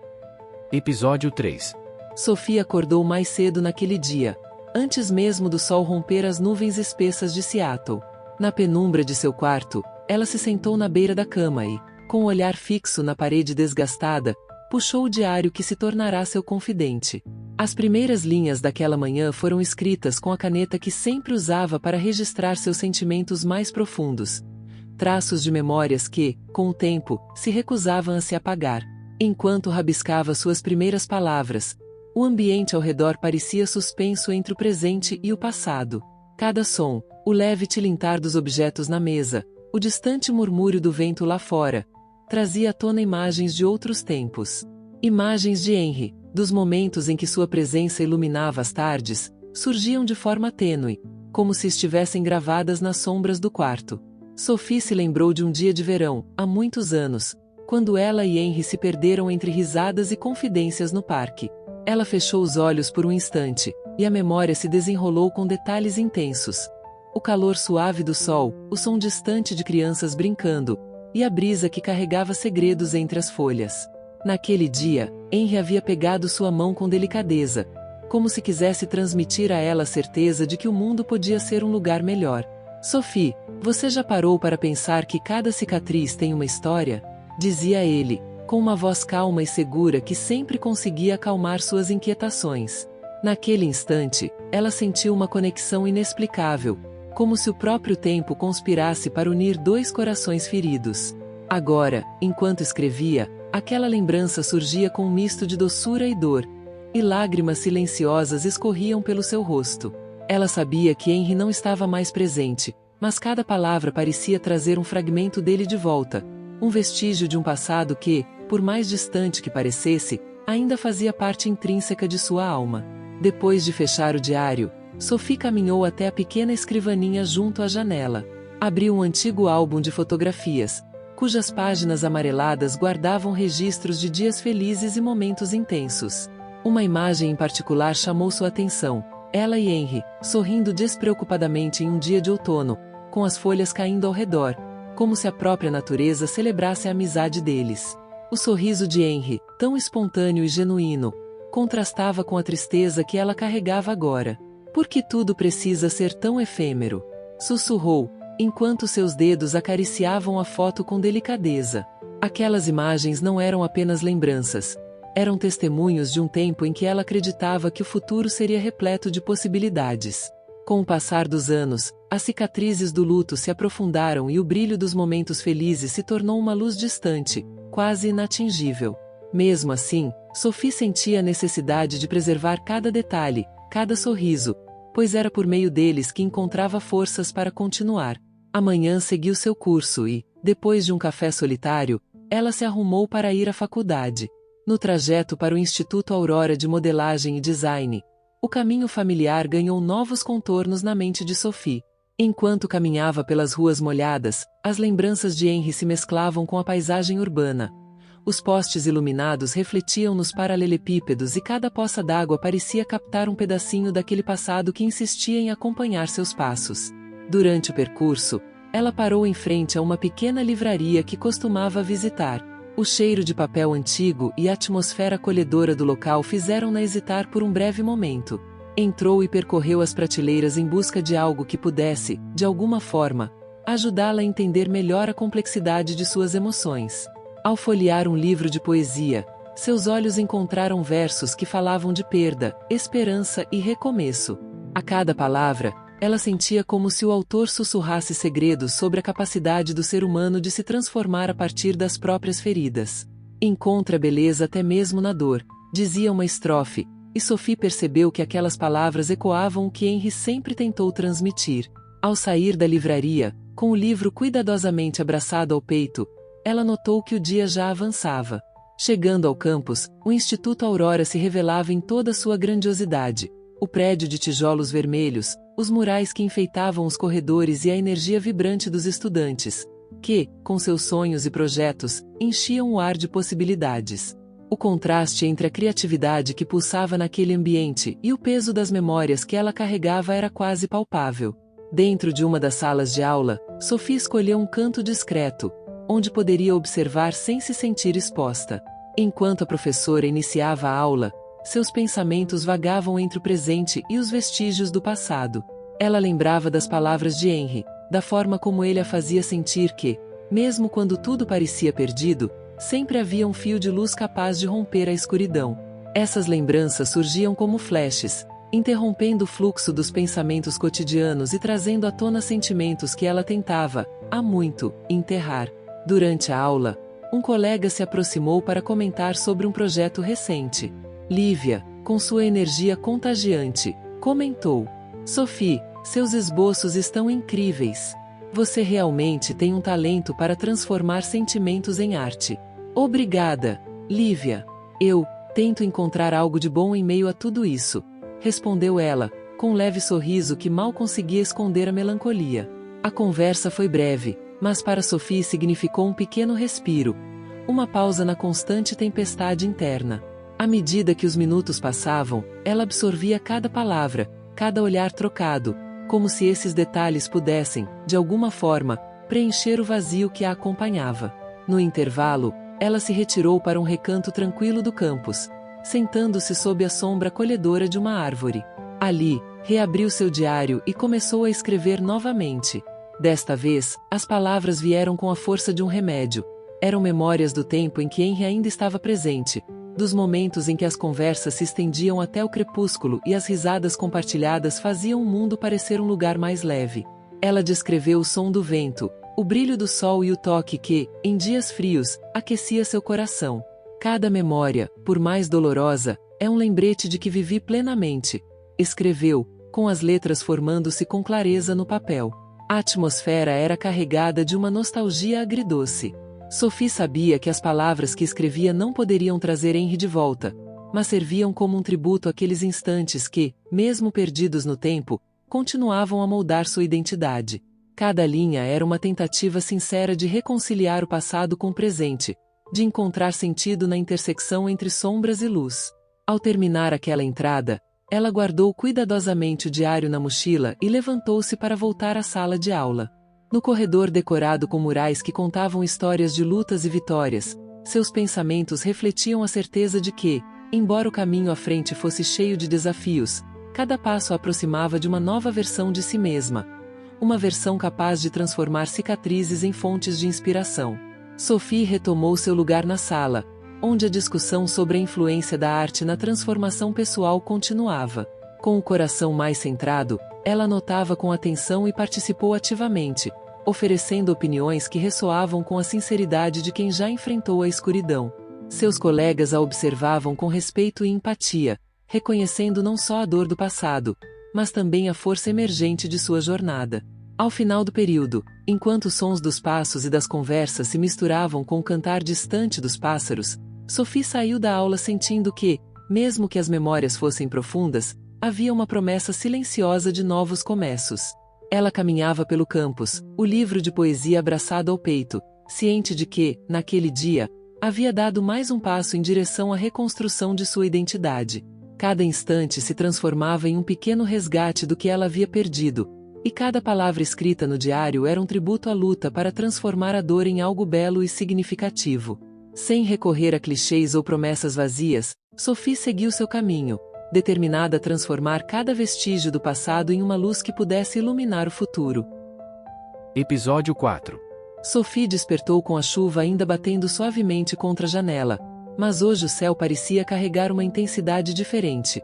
Episódio 3. Sophie acordou mais cedo naquele dia, antes mesmo do sol romper as nuvens espessas de Seattle. Na penumbra de seu quarto, ela se sentou na beira da cama e, com o olhar fixo na parede desgastada, puxou o diário que se tornará seu confidente. As primeiras linhas daquela manhã foram escritas com a caneta que sempre usava para registrar seus sentimentos mais profundos. Traços de memórias que, com o tempo, se recusavam a se apagar. Enquanto rabiscava suas primeiras palavras, o ambiente ao redor parecia suspenso entre o presente e o passado. Cada som, o leve tilintar dos objetos na mesa, o distante murmúrio do vento lá fora, trazia à tona imagens de outros tempos. Imagens de Henry, dos momentos em que sua presença iluminava as tardes, surgiam de forma tênue, como se estivessem gravadas nas sombras do quarto. Sophie se lembrou de um dia de verão, há muitos anos, quando ela e Henry se perderam entre risadas e confidências no parque. Ela fechou os olhos por um instante, e a memória se desenrolou com detalhes intensos. O calor suave do sol, o som distante de crianças brincando, e a brisa que carregava segredos entre as folhas. Naquele dia, Henry havia pegado sua mão com delicadeza, como se quisesse transmitir a ela a certeza de que o mundo podia ser um lugar melhor. Sophie, você já parou para pensar que cada cicatriz tem uma história? Dizia ele, com uma voz calma e segura que sempre conseguia acalmar suas inquietações. Naquele instante, ela sentiu uma conexão inexplicável, como se o próprio tempo conspirasse para unir dois corações feridos. Agora, enquanto escrevia, aquela lembrança surgia com um misto de doçura e dor, e lágrimas silenciosas escorriam pelo seu rosto. Ela sabia que Henry não estava mais presente, mas cada palavra parecia trazer um fragmento dele de volta, um vestígio de um passado que, por mais distante que parecesse, ainda fazia parte intrínseca de sua alma. Depois de fechar o diário, Sophie caminhou até a pequena escrivaninha junto à janela. Abriu um antigo álbum de fotografias, cujas páginas amareladas guardavam registros de dias felizes e momentos intensos. Uma imagem em particular chamou sua atenção. Ela e Henry, sorrindo despreocupadamente em um dia de outono, com as folhas caindo ao redor, como se a própria natureza celebrasse a amizade deles. O sorriso de Henry, tão espontâneo e genuíno, contrastava com a tristeza que ela carregava agora. Por que tudo precisa ser tão efêmero? Sussurrou, enquanto seus dedos acariciavam a foto com delicadeza. Aquelas imagens não eram apenas lembranças. Eram testemunhos de um tempo em que ela acreditava que o futuro seria repleto de possibilidades. Com o passar dos anos, as cicatrizes do luto se aprofundaram e o brilho dos momentos felizes se tornou uma luz distante, quase inatingível. Mesmo assim, Sophie sentia a necessidade de preservar cada detalhe, cada sorriso, pois era por meio deles que encontrava forças para continuar. Amanhã seguiu seu curso e, depois de um café solitário, ela se arrumou para ir à faculdade. No trajeto para o Instituto Aurora de Modelagem e Design, o caminho familiar ganhou novos contornos na mente de Sophie. Enquanto caminhava pelas ruas molhadas, as lembranças de Henry se mesclavam com a paisagem urbana. Os postes iluminados refletiam nos paralelepípedos e cada poça d'água parecia captar um pedacinho daquele passado que insistia em acompanhar seus passos. Durante o percurso, ela parou em frente a uma pequena livraria que costumava visitar. O cheiro de papel antigo e a atmosfera acolhedora do local fizeram-na hesitar por um breve momento. Entrou e percorreu as prateleiras em busca de algo que pudesse, de alguma forma, ajudá-la a entender melhor a complexidade de suas emoções. Ao folhear um livro de poesia, seus olhos encontraram versos que falavam de perda, esperança e recomeço. A cada palavra, ela sentia como se o autor sussurrasse segredos sobre a capacidade do ser humano de se transformar a partir das próprias feridas. Encontra beleza até mesmo na dor, dizia uma estrofe, e Sophie percebeu que aquelas palavras ecoavam o que Henry sempre tentou transmitir. Ao sair da livraria, com o livro cuidadosamente abraçado ao peito, ela notou que o dia já avançava. Chegando ao campus, o Instituto Aurora se revelava em toda sua grandiosidade. O prédio de tijolos vermelhos, os murais que enfeitavam os corredores e a energia vibrante dos estudantes, que, com seus sonhos e projetos, enchiam o ar de possibilidades. O contraste entre a criatividade que pulsava naquele ambiente e o peso das memórias que ela carregava era quase palpável. Dentro de uma das salas de aula, Sophie escolheu um canto discreto, onde poderia observar sem se sentir exposta. Enquanto a professora iniciava a aula, seus pensamentos vagavam entre o presente e os vestígios do passado. Ela lembrava das palavras de Henry, da forma como ele a fazia sentir que, mesmo quando tudo parecia perdido, sempre havia um fio de luz capaz de romper a escuridão. Essas lembranças surgiam como flashes, interrompendo o fluxo dos pensamentos cotidianos e trazendo à tona sentimentos que ela tentava, há muito, enterrar. Durante a aula, um colega se aproximou para comentar sobre um projeto recente. Lívia, com sua energia contagiante, comentou: Sophie, seus esboços estão incríveis. Você realmente tem um talento para transformar sentimentos em arte. Obrigada, Lívia. Eu tento encontrar algo de bom em meio a tudo isso, respondeu ela, com um leve sorriso que mal conseguia esconder a melancolia. A conversa foi breve, mas para Sophie significou um pequeno respiro, uma pausa na constante tempestade interna. À medida que os minutos passavam, ela absorvia cada palavra, cada olhar trocado, como se esses detalhes pudessem, de alguma forma, preencher o vazio que a acompanhava. No intervalo, ela se retirou para um recanto tranquilo do campus, sentando-se sob a sombra acolhedora de uma árvore. Ali, reabriu seu diário e começou a escrever novamente. Desta vez, as palavras vieram com a força de um remédio. Eram memórias do tempo em que Henry ainda estava presente, dos momentos em que as conversas se estendiam até o crepúsculo e as risadas compartilhadas faziam o mundo parecer um lugar mais leve. Ela descreveu o som do vento, o brilho do sol e o toque que, em dias frios, aquecia seu coração. Cada memória, por mais dolorosa, é um lembrete de que vivi plenamente, escreveu, com as letras formando-se com clareza no papel. A atmosfera era carregada de uma nostalgia agridoce. Sophie sabia que as palavras que escrevia não poderiam trazer Henry de volta, mas serviam como um tributo àqueles instantes que, mesmo perdidos no tempo, continuavam a moldar sua identidade. Cada linha era uma tentativa sincera de reconciliar o passado com o presente, de encontrar sentido na intersecção entre sombras e luz. Ao terminar aquela entrada, ela guardou cuidadosamente o diário na mochila e levantou-se para voltar à sala de aula. No corredor decorado com murais que contavam histórias de lutas e vitórias, seus pensamentos refletiam a certeza de que, embora o caminho à frente fosse cheio de desafios, cada passo a aproximava de uma nova versão de si mesma. Uma versão capaz de transformar cicatrizes em fontes de inspiração. Sophie retomou seu lugar na sala, onde a discussão sobre a influência da arte na transformação pessoal continuava. Com o coração mais centrado, ela anotava com atenção e participou ativamente, oferecendo opiniões que ressoavam com a sinceridade de quem já enfrentou a escuridão. Seus colegas a observavam com respeito e empatia, reconhecendo não só a dor do passado, mas também a força emergente de sua jornada. Ao final do período, enquanto os sons dos passos e das conversas se misturavam com o cantar distante dos pássaros, Sophie saiu da aula sentindo que, mesmo que as memórias fossem profundas, havia uma promessa silenciosa de novos começos. Ela caminhava pelo campus, o livro de poesia abraçado ao peito, ciente de que, naquele dia, havia dado mais um passo em direção à reconstrução de sua identidade. Cada instante se transformava em um pequeno resgate do que ela havia perdido, e cada palavra escrita no diário era um tributo à luta para transformar a dor em algo belo e significativo. Sem recorrer a clichês ou promessas vazias, Sophie seguiu seu caminho, determinada a transformar cada vestígio do passado em uma luz que pudesse iluminar o futuro. Episódio 4. Sophie despertou com a chuva ainda batendo suavemente contra a janela, mas hoje o céu parecia carregar uma intensidade diferente.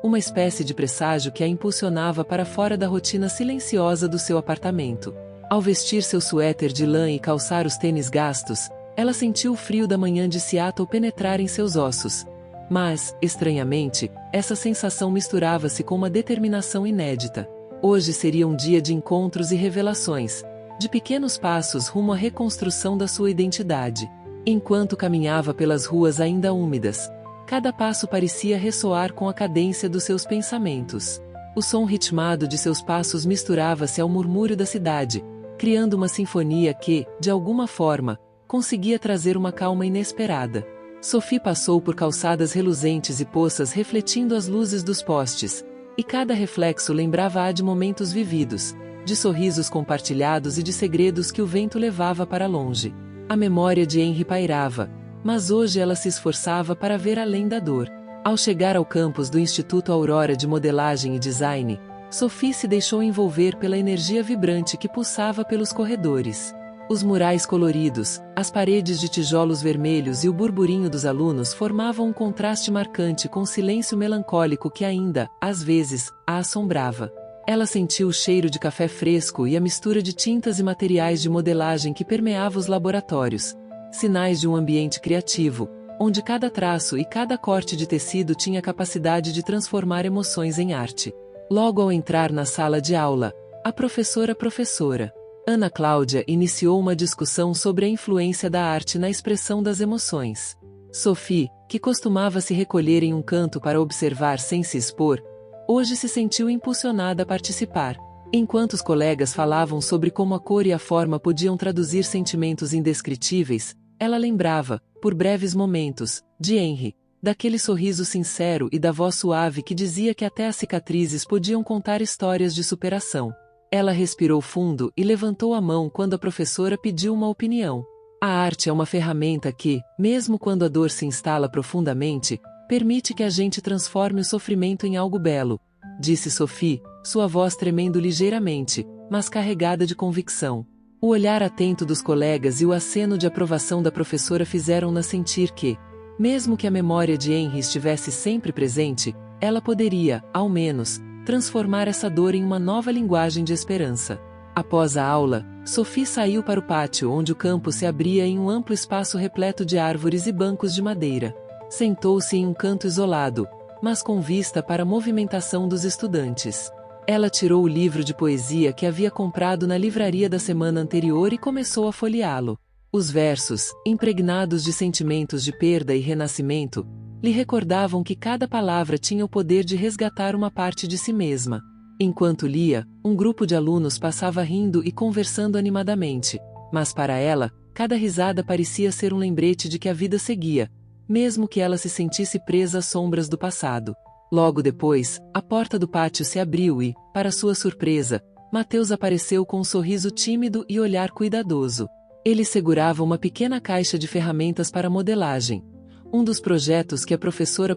Uma espécie de presságio que a impulsionava para fora da rotina silenciosa do seu apartamento. Ao vestir seu suéter de lã e calçar os tênis gastos, ela sentiu o frio da manhã de Seattle penetrar em seus ossos. Mas, estranhamente, essa sensação misturava-se com uma determinação inédita. Hoje seria um dia de encontros e revelações, de pequenos passos rumo à reconstrução da sua identidade. Enquanto caminhava pelas ruas ainda úmidas, cada passo parecia ressoar com a cadência dos seus pensamentos. O som ritmado de seus passos misturava-se ao murmúrio da cidade, criando uma sinfonia que, de alguma forma, conseguia trazer uma calma inesperada. Sophie passou por calçadas reluzentes e poças refletindo as luzes dos postes, e cada reflexo lembrava-a de momentos vividos, de sorrisos compartilhados e de segredos que o vento levava para longe. A memória de Henry pairava, mas hoje ela se esforçava para ver além da dor. Ao chegar ao campus do Instituto Aurora de Modelagem e Design, Sophie se deixou envolver pela energia vibrante que pulsava pelos corredores. Os murais coloridos, as paredes de tijolos vermelhos e o burburinho dos alunos formavam um contraste marcante com o silêncio melancólico que ainda, às vezes, a assombrava. Ela sentiu o cheiro de café fresco e a mistura de tintas e materiais de modelagem que permeava os laboratórios, sinais de um ambiente criativo, onde cada traço e cada corte de tecido tinha capacidade de transformar emoções em arte. Logo ao entrar na sala de aula, a professora Ana Cláudia iniciou uma discussão sobre a influência da arte na expressão das emoções. Sophie, que costumava se recolher em um canto para observar sem se expor, hoje se sentiu impulsionada a participar. Enquanto os colegas falavam sobre como a cor e a forma podiam traduzir sentimentos indescritíveis, ela lembrava, por breves momentos, de Henry, daquele sorriso sincero e da voz suave que dizia que até as cicatrizes podiam contar histórias de superação. Ela respirou fundo e levantou a mão quando a professora pediu uma opinião. A arte é uma ferramenta que, mesmo quando a dor se instala profundamente, permite que a gente transforme o sofrimento em algo belo, disse Sophie, sua voz tremendo ligeiramente, mas carregada de convicção. O olhar atento dos colegas e o aceno de aprovação da professora fizeram-na sentir que, mesmo que a memória de Henry estivesse sempre presente, ela poderia, ao menos, transformar essa dor em uma nova linguagem de esperança. Após a aula, Sophie saiu para o pátio onde o campo se abria em um amplo espaço repleto de árvores e bancos de madeira. Sentou-se em um canto isolado, mas com vista para a movimentação dos estudantes. Ela tirou o livro de poesia que havia comprado na livraria da semana anterior e começou a folheá-lo. Os versos, impregnados de sentimentos de perda e renascimento, lhe recordavam que cada palavra tinha o poder de resgatar uma parte de si mesma. Enquanto lia, um grupo de alunos passava rindo e conversando animadamente, mas para ela, cada risada parecia ser um lembrete de que a vida seguia, mesmo que ela se sentisse presa às sombras do passado. Logo depois, a porta do pátio se abriu e, para sua surpresa, Mateus apareceu com um sorriso tímido e olhar cuidadoso. Ele segurava uma pequena caixa de ferramentas para modelagem, um dos projetos que a professor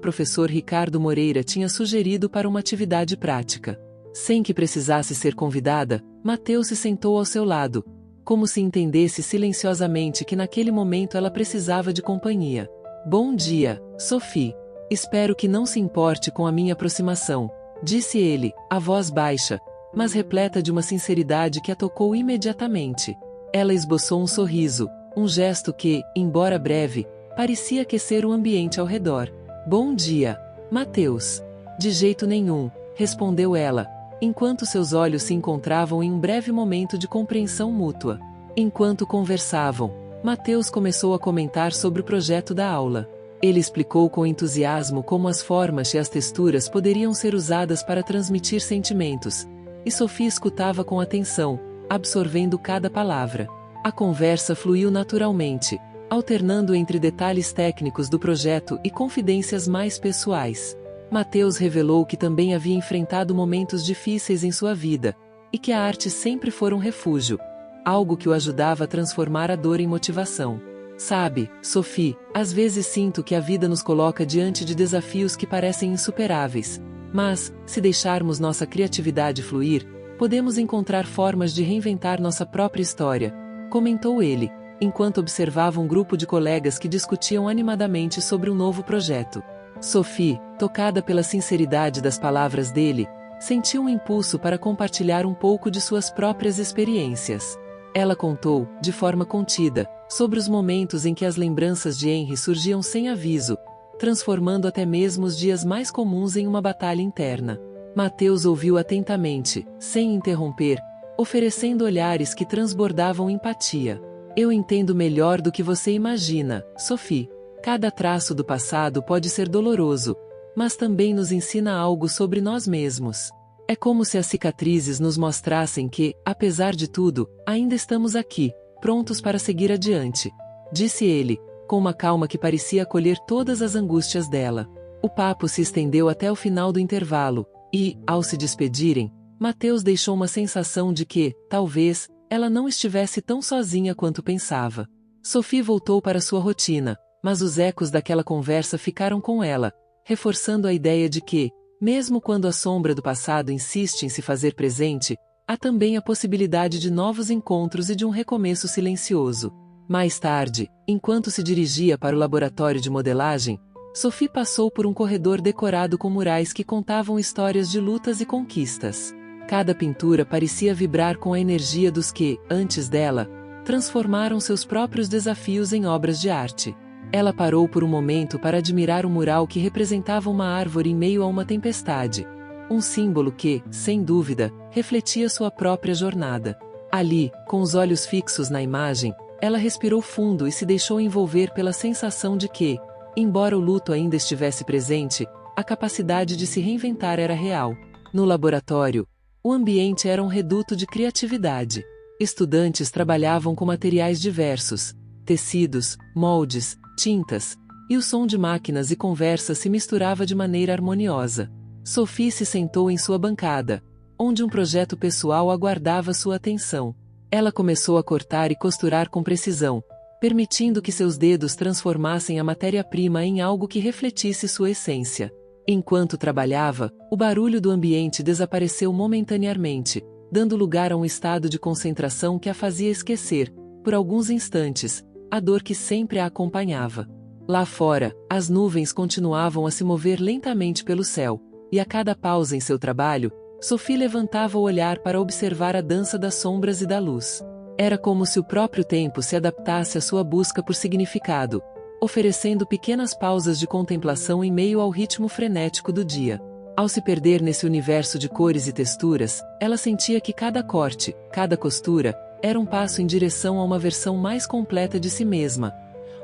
Ricardo Moreira tinha sugerido para uma atividade prática. Sem que precisasse ser convidada, Mateus se sentou ao seu lado, como se entendesse silenciosamente que naquele momento ela precisava de companhia. Bom dia, Sophie. Espero que não se importe com a minha aproximação, disse ele, a voz baixa, mas repleta de uma sinceridade que a tocou imediatamente. Ela esboçou um sorriso, um gesto que, embora breve, parecia aquecer o ambiente ao redor. Bom dia, Mateus. De jeito nenhum, respondeu ela, enquanto seus olhos se encontravam em um breve momento de compreensão mútua. Enquanto conversavam, Mateus começou a comentar sobre o projeto da aula. Ele explicou com entusiasmo como as formas e as texturas poderiam ser usadas para transmitir sentimentos, e Sophie escutava com atenção, absorvendo cada palavra. A conversa fluiu naturalmente, alternando entre detalhes técnicos do projeto e confidências mais pessoais. Mateus revelou que também havia enfrentado momentos difíceis em sua vida, e que a arte sempre fora um refúgio, algo que o ajudava a transformar a dor em motivação. Sabe, Sophie, às vezes sinto que a vida nos coloca diante de desafios que parecem insuperáveis, mas, se deixarmos nossa criatividade fluir, podemos encontrar formas de reinventar nossa própria história, comentou ele, enquanto observava um grupo de colegas que discutiam animadamente sobre um novo projeto. Sophie, tocada pela sinceridade das palavras dele, sentiu um impulso para compartilhar um pouco de suas próprias experiências. Ela contou, de forma contida, sobre os momentos em que as lembranças de Henry surgiam sem aviso, transformando até mesmo os dias mais comuns em uma batalha interna. Mateus ouviu atentamente, sem interromper, oferecendo olhares que transbordavam empatia. Eu entendo melhor do que você imagina, Sophie. Cada traço do passado pode ser doloroso, mas também nos ensina algo sobre nós mesmos. É como se as cicatrizes nos mostrassem que, apesar de tudo, ainda estamos aqui, prontos para seguir adiante. Disse ele, com uma calma que parecia acolher todas as angústias dela. O papo se estendeu até o final do intervalo, e, ao se despedirem, Mateus deixou uma sensação de que, talvez, ela não estivesse tão sozinha quanto pensava. Sophie voltou para sua rotina, mas os ecos daquela conversa ficaram com ela, reforçando a ideia de que, mesmo quando a sombra do passado insiste em se fazer presente, há também a possibilidade de novos encontros e de um recomeço silencioso. Mais tarde, enquanto se dirigia para o laboratório de modelagem, Sophie passou por um corredor decorado com murais que contavam histórias de lutas e conquistas. Cada pintura parecia vibrar com a energia dos que, antes dela, transformaram seus próprios desafios em obras de arte. Ela parou por um momento para admirar o mural que representava uma árvore em meio a uma tempestade. Um símbolo que, sem dúvida, refletia sua própria jornada. Ali, com os olhos fixos na imagem, ela respirou fundo e se deixou envolver pela sensação de que, embora o luto ainda estivesse presente, a capacidade de se reinventar era real. No laboratório, o ambiente era um reduto de criatividade. Estudantes trabalhavam com materiais diversos, tecidos, moldes, tintas, e o som de máquinas e conversa se misturava de maneira harmoniosa. Sophie se sentou em sua bancada, onde um projeto pessoal aguardava sua atenção. Ela começou a cortar e costurar com precisão, permitindo que seus dedos transformassem a matéria-prima em algo que refletisse sua essência. Enquanto trabalhava, o barulho do ambiente desapareceu momentaneamente, dando lugar a um estado de concentração que a fazia esquecer, por alguns instantes, a dor que sempre a acompanhava. Lá fora, as nuvens continuavam a se mover lentamente pelo céu, e a cada pausa em seu trabalho, Sophie levantava o olhar para observar a dança das sombras e da luz. Era como se o próprio tempo se adaptasse à sua busca por significado, oferecendo pequenas pausas de contemplação em meio ao ritmo frenético do dia. Ao se perder nesse universo de cores e texturas, ela sentia que cada corte, cada costura, era um passo em direção a uma versão mais completa de si mesma.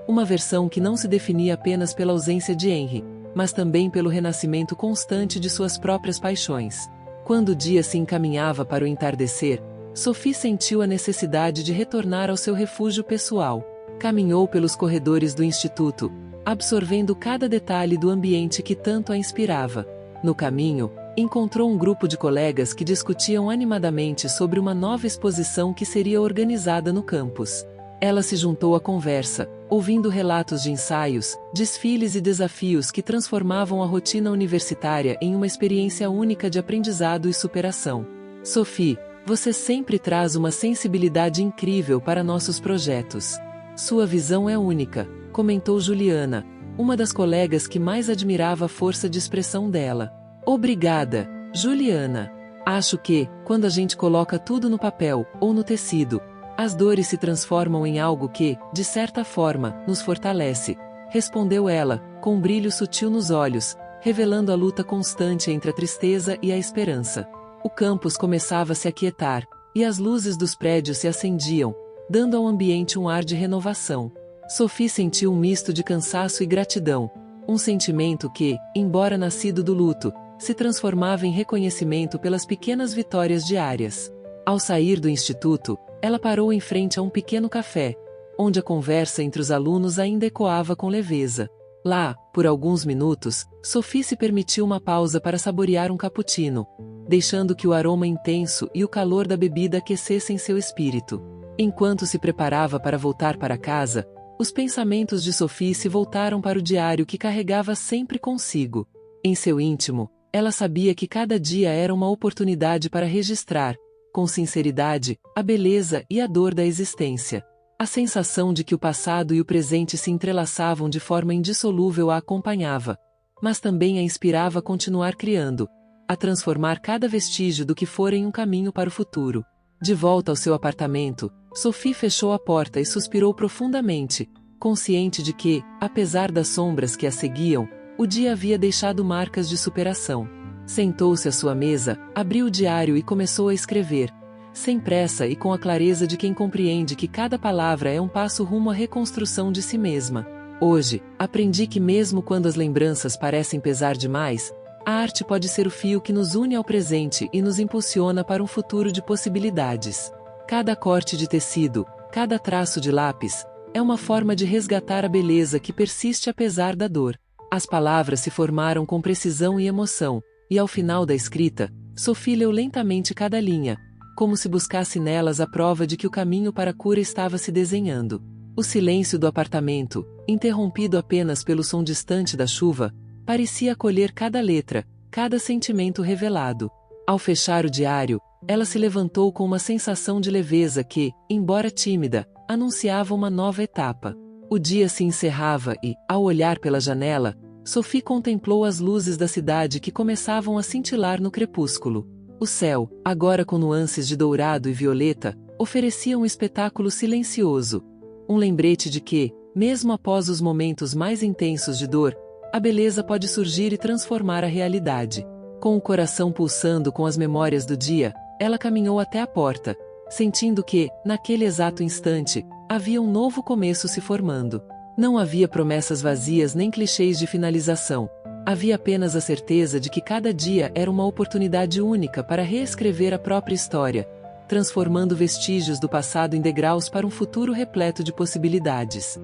Uma versão que não se definia apenas pela ausência de Henry, mas também pelo renascimento constante de suas próprias paixões. Quando o dia se encaminhava para o entardecer, Sophie sentiu a necessidade de retornar ao seu refúgio pessoal. Caminhou pelos corredores do instituto, absorvendo cada detalhe do ambiente que tanto a inspirava. No caminho, encontrou um grupo de colegas que discutiam animadamente sobre uma nova exposição que seria organizada no campus. Ela se juntou à conversa, ouvindo relatos de ensaios, desfiles e desafios que transformavam a rotina universitária em uma experiência única de aprendizado e superação. Sophie, você sempre traz uma sensibilidade incrível para nossos projetos. Sua visão é única, comentou Juliana, uma das colegas que mais admirava a força de expressão dela. Obrigada, Juliana. Acho que, quando a gente coloca tudo no papel, ou no tecido, as dores se transformam em algo que, de certa forma, nos fortalece, respondeu ela, com um brilho sutil nos olhos, revelando a luta constante entre a tristeza e a esperança. O campus começava a se aquietar, e as luzes dos prédios se acendiam, dando ao ambiente um ar de renovação. Sophie sentiu um misto de cansaço e gratidão, um sentimento que, embora nascido do luto, se transformava em reconhecimento pelas pequenas vitórias diárias. Ao sair do instituto, ela parou em frente a um pequeno café, onde a conversa entre os alunos ainda ecoava com leveza. Lá, por alguns minutos, Sophie se permitiu uma pausa para saborear um cappuccino, deixando que o aroma intenso e o calor da bebida aquecessem seu espírito. Enquanto se preparava para voltar para casa, os pensamentos de Sophie se voltaram para o diário que carregava sempre consigo. Em seu íntimo, ela sabia que cada dia era uma oportunidade para registrar, com sinceridade, a beleza e a dor da existência. A sensação de que o passado e o presente se entrelaçavam de forma indissolúvel a acompanhava, mas também a inspirava a continuar criando, a transformar cada vestígio do que fora em um caminho para o futuro. De volta ao seu apartamento, Sophie fechou a porta e suspirou profundamente, consciente de que, apesar das sombras que a seguiam, o dia havia deixado marcas de superação. Sentou-se à sua mesa, abriu o diário e começou a escrever, sem pressa e com a clareza de quem compreende que cada palavra é um passo rumo à reconstrução de si mesma. Hoje, aprendi que mesmo quando as lembranças parecem pesar demais, A arte pode ser o fio que nos une ao presente e nos impulsiona para um futuro de possibilidades. Cada corte de tecido, cada traço de lápis, é uma forma de resgatar a beleza que persiste apesar da dor. As palavras se formaram com precisão e emoção, e ao final da escrita, Sophie leu lentamente cada linha, como se buscasse nelas a prova de que o caminho para a cura estava se desenhando. O silêncio do apartamento, interrompido apenas pelo som distante da chuva, parecia acolher cada letra, cada sentimento revelado. Ao fechar o diário, ela se levantou com uma sensação de leveza que, embora tímida, anunciava uma nova etapa. O dia se encerrava e, ao olhar pela janela, Sophie contemplou as luzes da cidade que começavam a cintilar no crepúsculo. O céu, agora com nuances de dourado e violeta, oferecia um espetáculo silencioso. Um lembrete de que, mesmo após os momentos mais intensos de dor, a beleza pode surgir e transformar a realidade. Com o coração pulsando com as memórias do dia, ela caminhou até a porta, sentindo que, naquele exato instante, havia um novo começo se formando. Não havia promessas vazias nem clichês de finalização. Havia apenas a certeza de que cada dia era uma oportunidade única para reescrever a própria história, transformando vestígios do passado em degraus para um futuro repleto de possibilidades.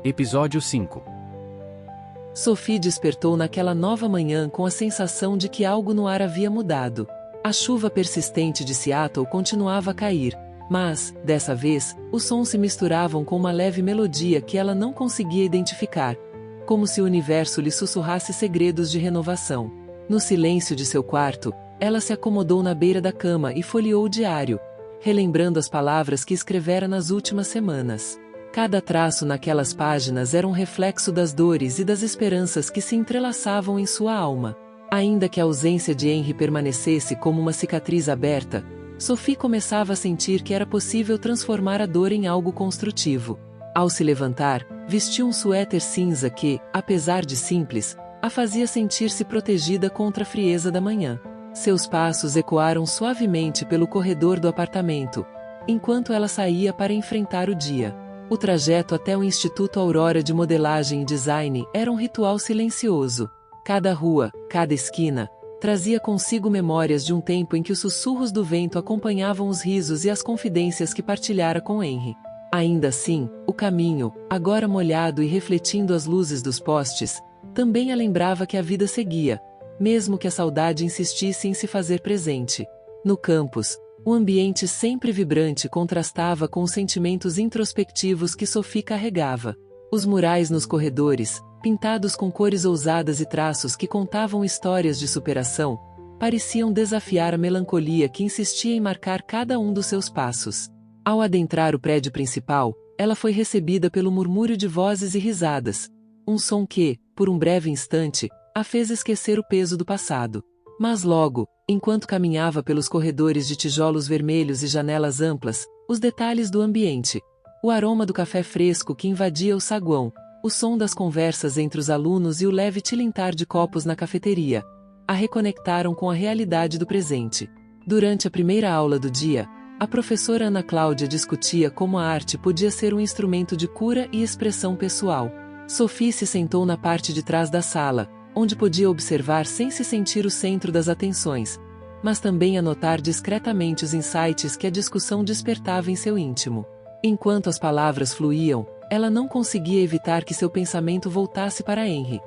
Episódio 5. Sophie despertou naquela nova manhã com a sensação de que algo no ar havia mudado. A chuva persistente de Seattle continuava a cair, mas, dessa vez, os sons se misturavam com uma leve melodia que ela não conseguia identificar, como se o universo lhe sussurrasse segredos de renovação. No silêncio de seu quarto, ela se acomodou na beira da cama e folheou o diário, relembrando as palavras que escrevera nas últimas semanas. Cada traço naquelas páginas era um reflexo das dores e das esperanças que se entrelaçavam em sua alma. Ainda que a ausência de Henry permanecesse como uma cicatriz aberta, Sophie começava a sentir que era possível transformar a dor em algo construtivo. Ao se levantar, vestiu um suéter cinza que, apesar de simples, a fazia sentir-se protegida contra a frieza da manhã. Seus passos ecoaram suavemente pelo corredor do apartamento, enquanto ela saía para enfrentar o dia. O trajeto até o Instituto Aurora de Modelagem e Design era um ritual silencioso. Cada rua, cada esquina, trazia consigo memórias de um tempo em que os sussurros do vento acompanhavam os risos e as confidências que partilhara com Henry. Ainda assim, o caminho, agora molhado e refletindo as luzes dos postes, também a lembrava que a vida seguia, mesmo que a saudade insistisse em se fazer presente. No campus, o ambiente sempre vibrante contrastava com os sentimentos introspectivos que Sophie carregava. Os murais nos corredores, pintados com cores ousadas e traços que contavam histórias de superação, pareciam desafiar a melancolia que insistia em marcar cada um dos seus passos. Ao adentrar o prédio principal, ela foi recebida pelo murmúrio de vozes e risadas, um som que, por um breve instante, a fez esquecer o peso do passado. Mas logo, enquanto caminhava pelos corredores de tijolos vermelhos e janelas amplas, os detalhes do ambiente, o aroma do café fresco que invadia o saguão, o som das conversas entre os alunos e o leve tilintar de copos na cafeteria, a reconectaram com a realidade do presente. Durante a primeira aula do dia, a professora Ana Cláudia discutia como a arte podia ser um instrumento de cura e expressão pessoal. Sophie se sentou na parte de trás da sala, onde podia observar sem se sentir o centro das atenções, mas também anotar discretamente os insights que a discussão despertava em seu íntimo. Enquanto as palavras fluíam, ela não conseguia evitar que seu pensamento voltasse para Henry.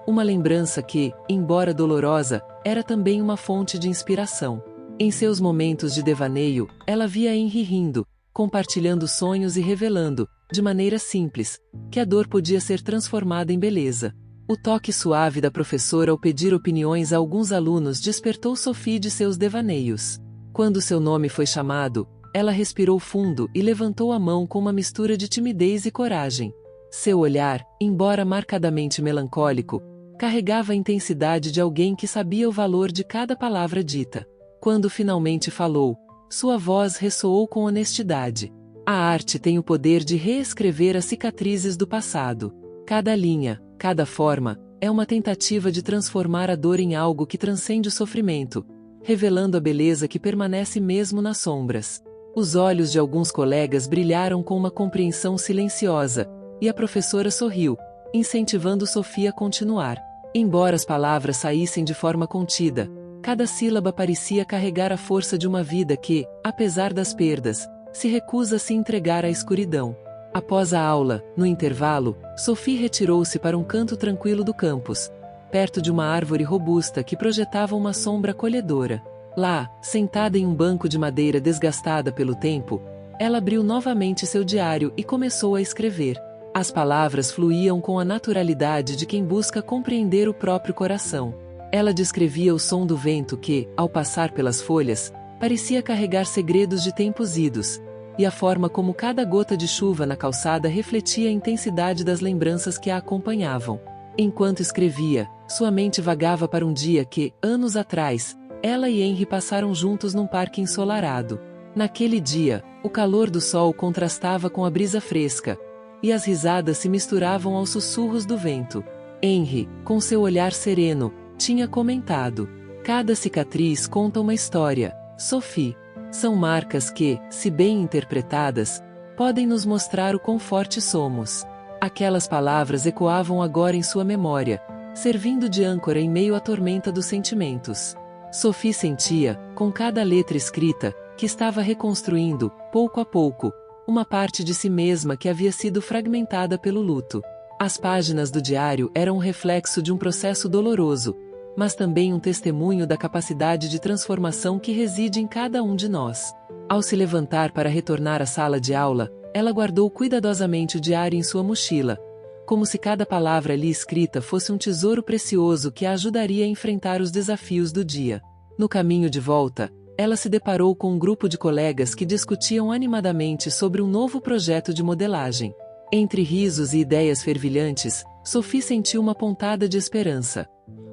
Uma lembrança que, embora dolorosa, era também uma fonte de inspiração. Em seus momentos de devaneio, ela via Henry rindo, compartilhando sonhos e revelando, de maneira simples, que a dor podia ser transformada em beleza. O toque suave da professora ao pedir opiniões a alguns alunos despertou Sophie de seus devaneios. Quando seu nome foi chamado, ela respirou fundo e levantou a mão com uma mistura de timidez e coragem. Seu olhar, embora marcadamente melancólico, carregava a intensidade de alguém que sabia o valor de cada palavra dita. Quando finalmente falou, sua voz ressoou com honestidade. A arte tem o poder de reescrever as cicatrizes do passado. Cada linha, cada forma, é uma tentativa de transformar a dor em algo que transcende o sofrimento, revelando a beleza que permanece mesmo nas sombras. Os olhos de alguns colegas brilharam com uma compreensão silenciosa, e a professora sorriu, incentivando Sophie a continuar. Embora as palavras saíssem de forma contida, cada sílaba parecia carregar a força de uma vida que, apesar das perdas, se recusa a se entregar à escuridão. Após a aula, no intervalo, Sophie retirou-se para um canto tranquilo do campus, perto de uma árvore robusta que projetava uma sombra acolhedora. Lá, sentada em um banco de madeira desgastada pelo tempo, ela abriu novamente seu diário e começou a escrever. As palavras fluíam com a naturalidade de quem busca compreender o próprio coração. Ela descrevia o som do vento que, ao passar pelas folhas, parecia carregar segredos de tempos idos, e a forma como cada gota de chuva na calçada refletia a intensidade das lembranças que a acompanhavam. Enquanto escrevia, sua mente vagava para um dia que, anos atrás, ela e Henry passaram juntos num parque ensolarado. Naquele dia, o calor do sol contrastava com a brisa fresca, e as risadas se misturavam aos sussurros do vento. Henry, com seu olhar sereno, tinha comentado: "Cada cicatriz conta uma história, Sophie. São marcas que, se bem interpretadas, podem nos mostrar o quão fortes somos." Aquelas palavras ecoavam agora em sua memória, servindo de âncora em meio à tormenta dos sentimentos. Sophie sentia, com cada letra escrita, que estava reconstruindo, pouco a pouco, uma parte de si mesma que havia sido fragmentada pelo luto. As páginas do diário eram um reflexo de um processo doloroso, mas também um testemunho da capacidade de transformação que reside em cada um de nós. Ao se levantar para retornar à sala de aula, ela guardou cuidadosamente o diário em sua mochila, como se cada palavra ali escrita fosse um tesouro precioso que a ajudaria a enfrentar os desafios do dia. No caminho de volta, ela se deparou com um grupo de colegas que discutiam animadamente sobre um novo projeto de modelagem. Entre risos e ideias fervilhantes, Sophie sentiu uma pontada de esperança.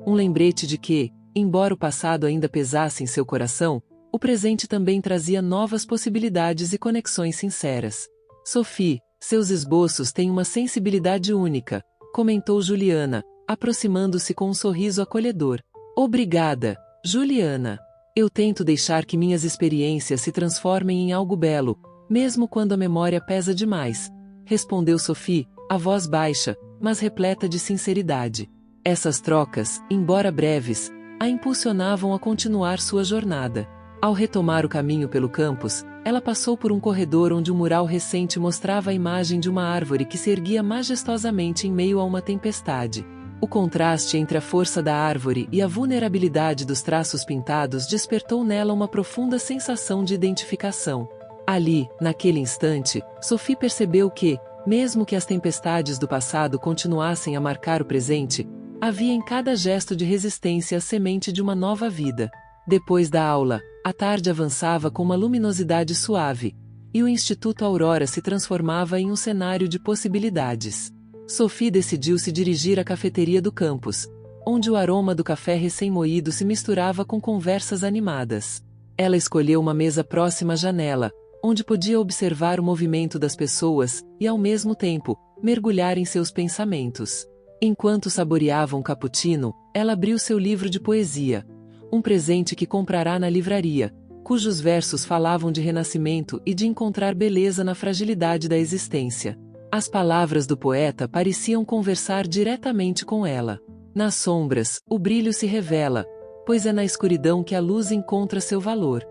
Um lembrete de que, embora o passado ainda pesasse em seu coração, o presente também trazia novas possibilidades e conexões sinceras. "Sophie, seus esboços têm uma sensibilidade única", comentou Juliana, aproximando-se com um sorriso acolhedor. "Obrigada, Juliana. Eu tento deixar que minhas experiências se transformem em algo belo, mesmo quando a memória pesa demais", respondeu Sophie, a voz baixa, mas repleta de sinceridade. Essas trocas, embora breves, a impulsionavam a continuar sua jornada. Ao retomar o caminho pelo campus, ela passou por um corredor onde um mural recente mostrava a imagem de uma árvore que se erguia majestosamente em meio a uma tempestade. O contraste entre a força da árvore e a vulnerabilidade dos traços pintados despertou nela uma profunda sensação de identificação. Ali, naquele instante, Sophie percebeu que, mesmo que as tempestades do passado continuassem a marcar o presente, havia em cada gesto de resistência a semente de uma nova vida. Depois da aula, a tarde avançava com uma luminosidade suave, e o Instituto Aurora se transformava em um cenário de possibilidades. Sophie decidiu se dirigir à cafeteria do campus, onde o aroma do café recém-moído se misturava com conversas animadas. Ela escolheu uma mesa próxima à janela, onde podia observar o movimento das pessoas e, ao mesmo tempo, mergulhar em seus pensamentos. Enquanto saboreava um cappuccino, ela abriu seu livro de poesia, um presente que comprará na livraria, cujos versos falavam de renascimento e de encontrar beleza na fragilidade da existência. As palavras do poeta pareciam conversar diretamente com ela. Nas sombras, o brilho se revela, pois é na escuridão que a luz encontra seu valor.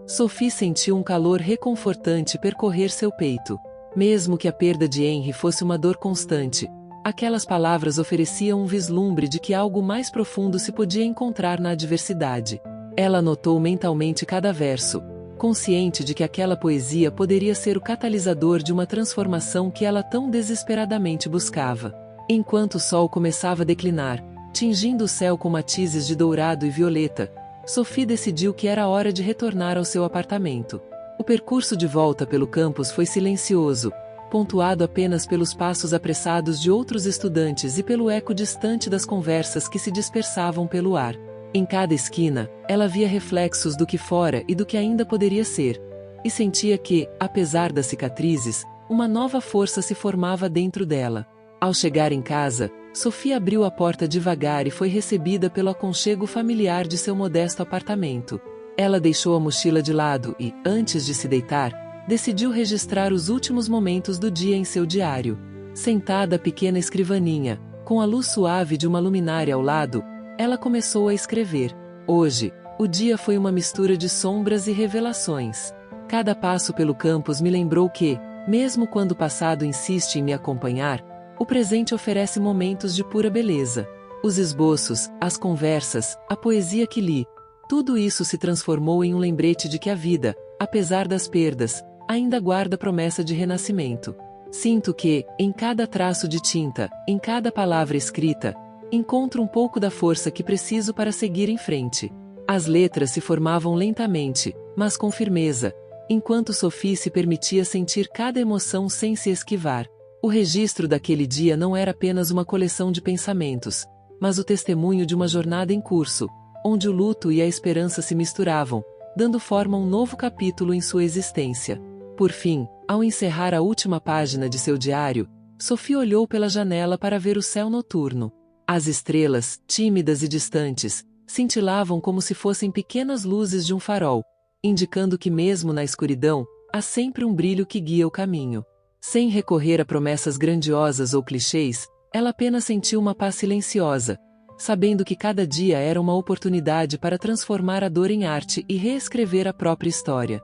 Sophie sentiu um calor reconfortante percorrer seu peito. Mesmo que a perda de Henry fosse uma dor constante, aquelas palavras ofereciam um vislumbre de que algo mais profundo se podia encontrar na adversidade. Ela anotou mentalmente cada verso, consciente de que aquela poesia poderia ser o catalisador de uma transformação que ela tão desesperadamente buscava. Enquanto o sol começava a declinar, tingindo o céu com matizes de dourado e violeta, Sophie decidiu que era hora de retornar ao seu apartamento. O percurso de volta pelo campus foi silencioso, pontuado apenas pelos passos apressados de outros estudantes e pelo eco distante das conversas que se dispersavam pelo ar. Em cada esquina, ela via reflexos do que fora e do que ainda poderia ser, e sentia que, apesar das cicatrizes, uma nova força se formava dentro dela. Ao chegar em casa, Sophie abriu a porta devagar e foi recebida pelo aconchego familiar de seu modesto apartamento. Ela deixou a mochila de lado e, antes de se deitar, decidiu registrar os últimos momentos do dia em seu diário. Sentada à pequena escrivaninha, Com a luz suave de uma luminária ao lado, ela começou a escrever. Hoje, o dia foi uma mistura de sombras e revelações. Cada passo pelo campus me lembrou que, mesmo quando o passado insiste em me acompanhar, o presente oferece momentos de pura beleza. Os esboços, as conversas, a poesia que li, tudo isso se transformou em um lembrete de que a vida, apesar das perdas, ainda guarda promessa de renascimento. Sinto que, em cada traço de tinta, em cada palavra escrita, encontro um pouco da força que preciso para seguir em frente. As letras se formavam lentamente, mas com firmeza, enquanto Sophie se permitia sentir cada emoção sem se esquivar. O registro daquele dia não era apenas uma coleção de pensamentos, mas o testemunho de uma jornada em curso, onde o luto e a esperança se misturavam, dando forma a um novo capítulo em sua existência. Por fim, ao encerrar a última página de seu diário, Sophie olhou pela janela para ver o céu noturno. As estrelas, tímidas e distantes, cintilavam como se fossem pequenas luzes de um farol, indicando que mesmo na escuridão, há sempre um brilho que guia o caminho. Sem recorrer a promessas grandiosas ou clichês, ela apenas sentiu uma paz silenciosa, sabendo que cada dia era uma oportunidade para transformar a dor em arte e reescrever a própria história.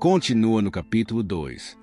Continua no capítulo 2.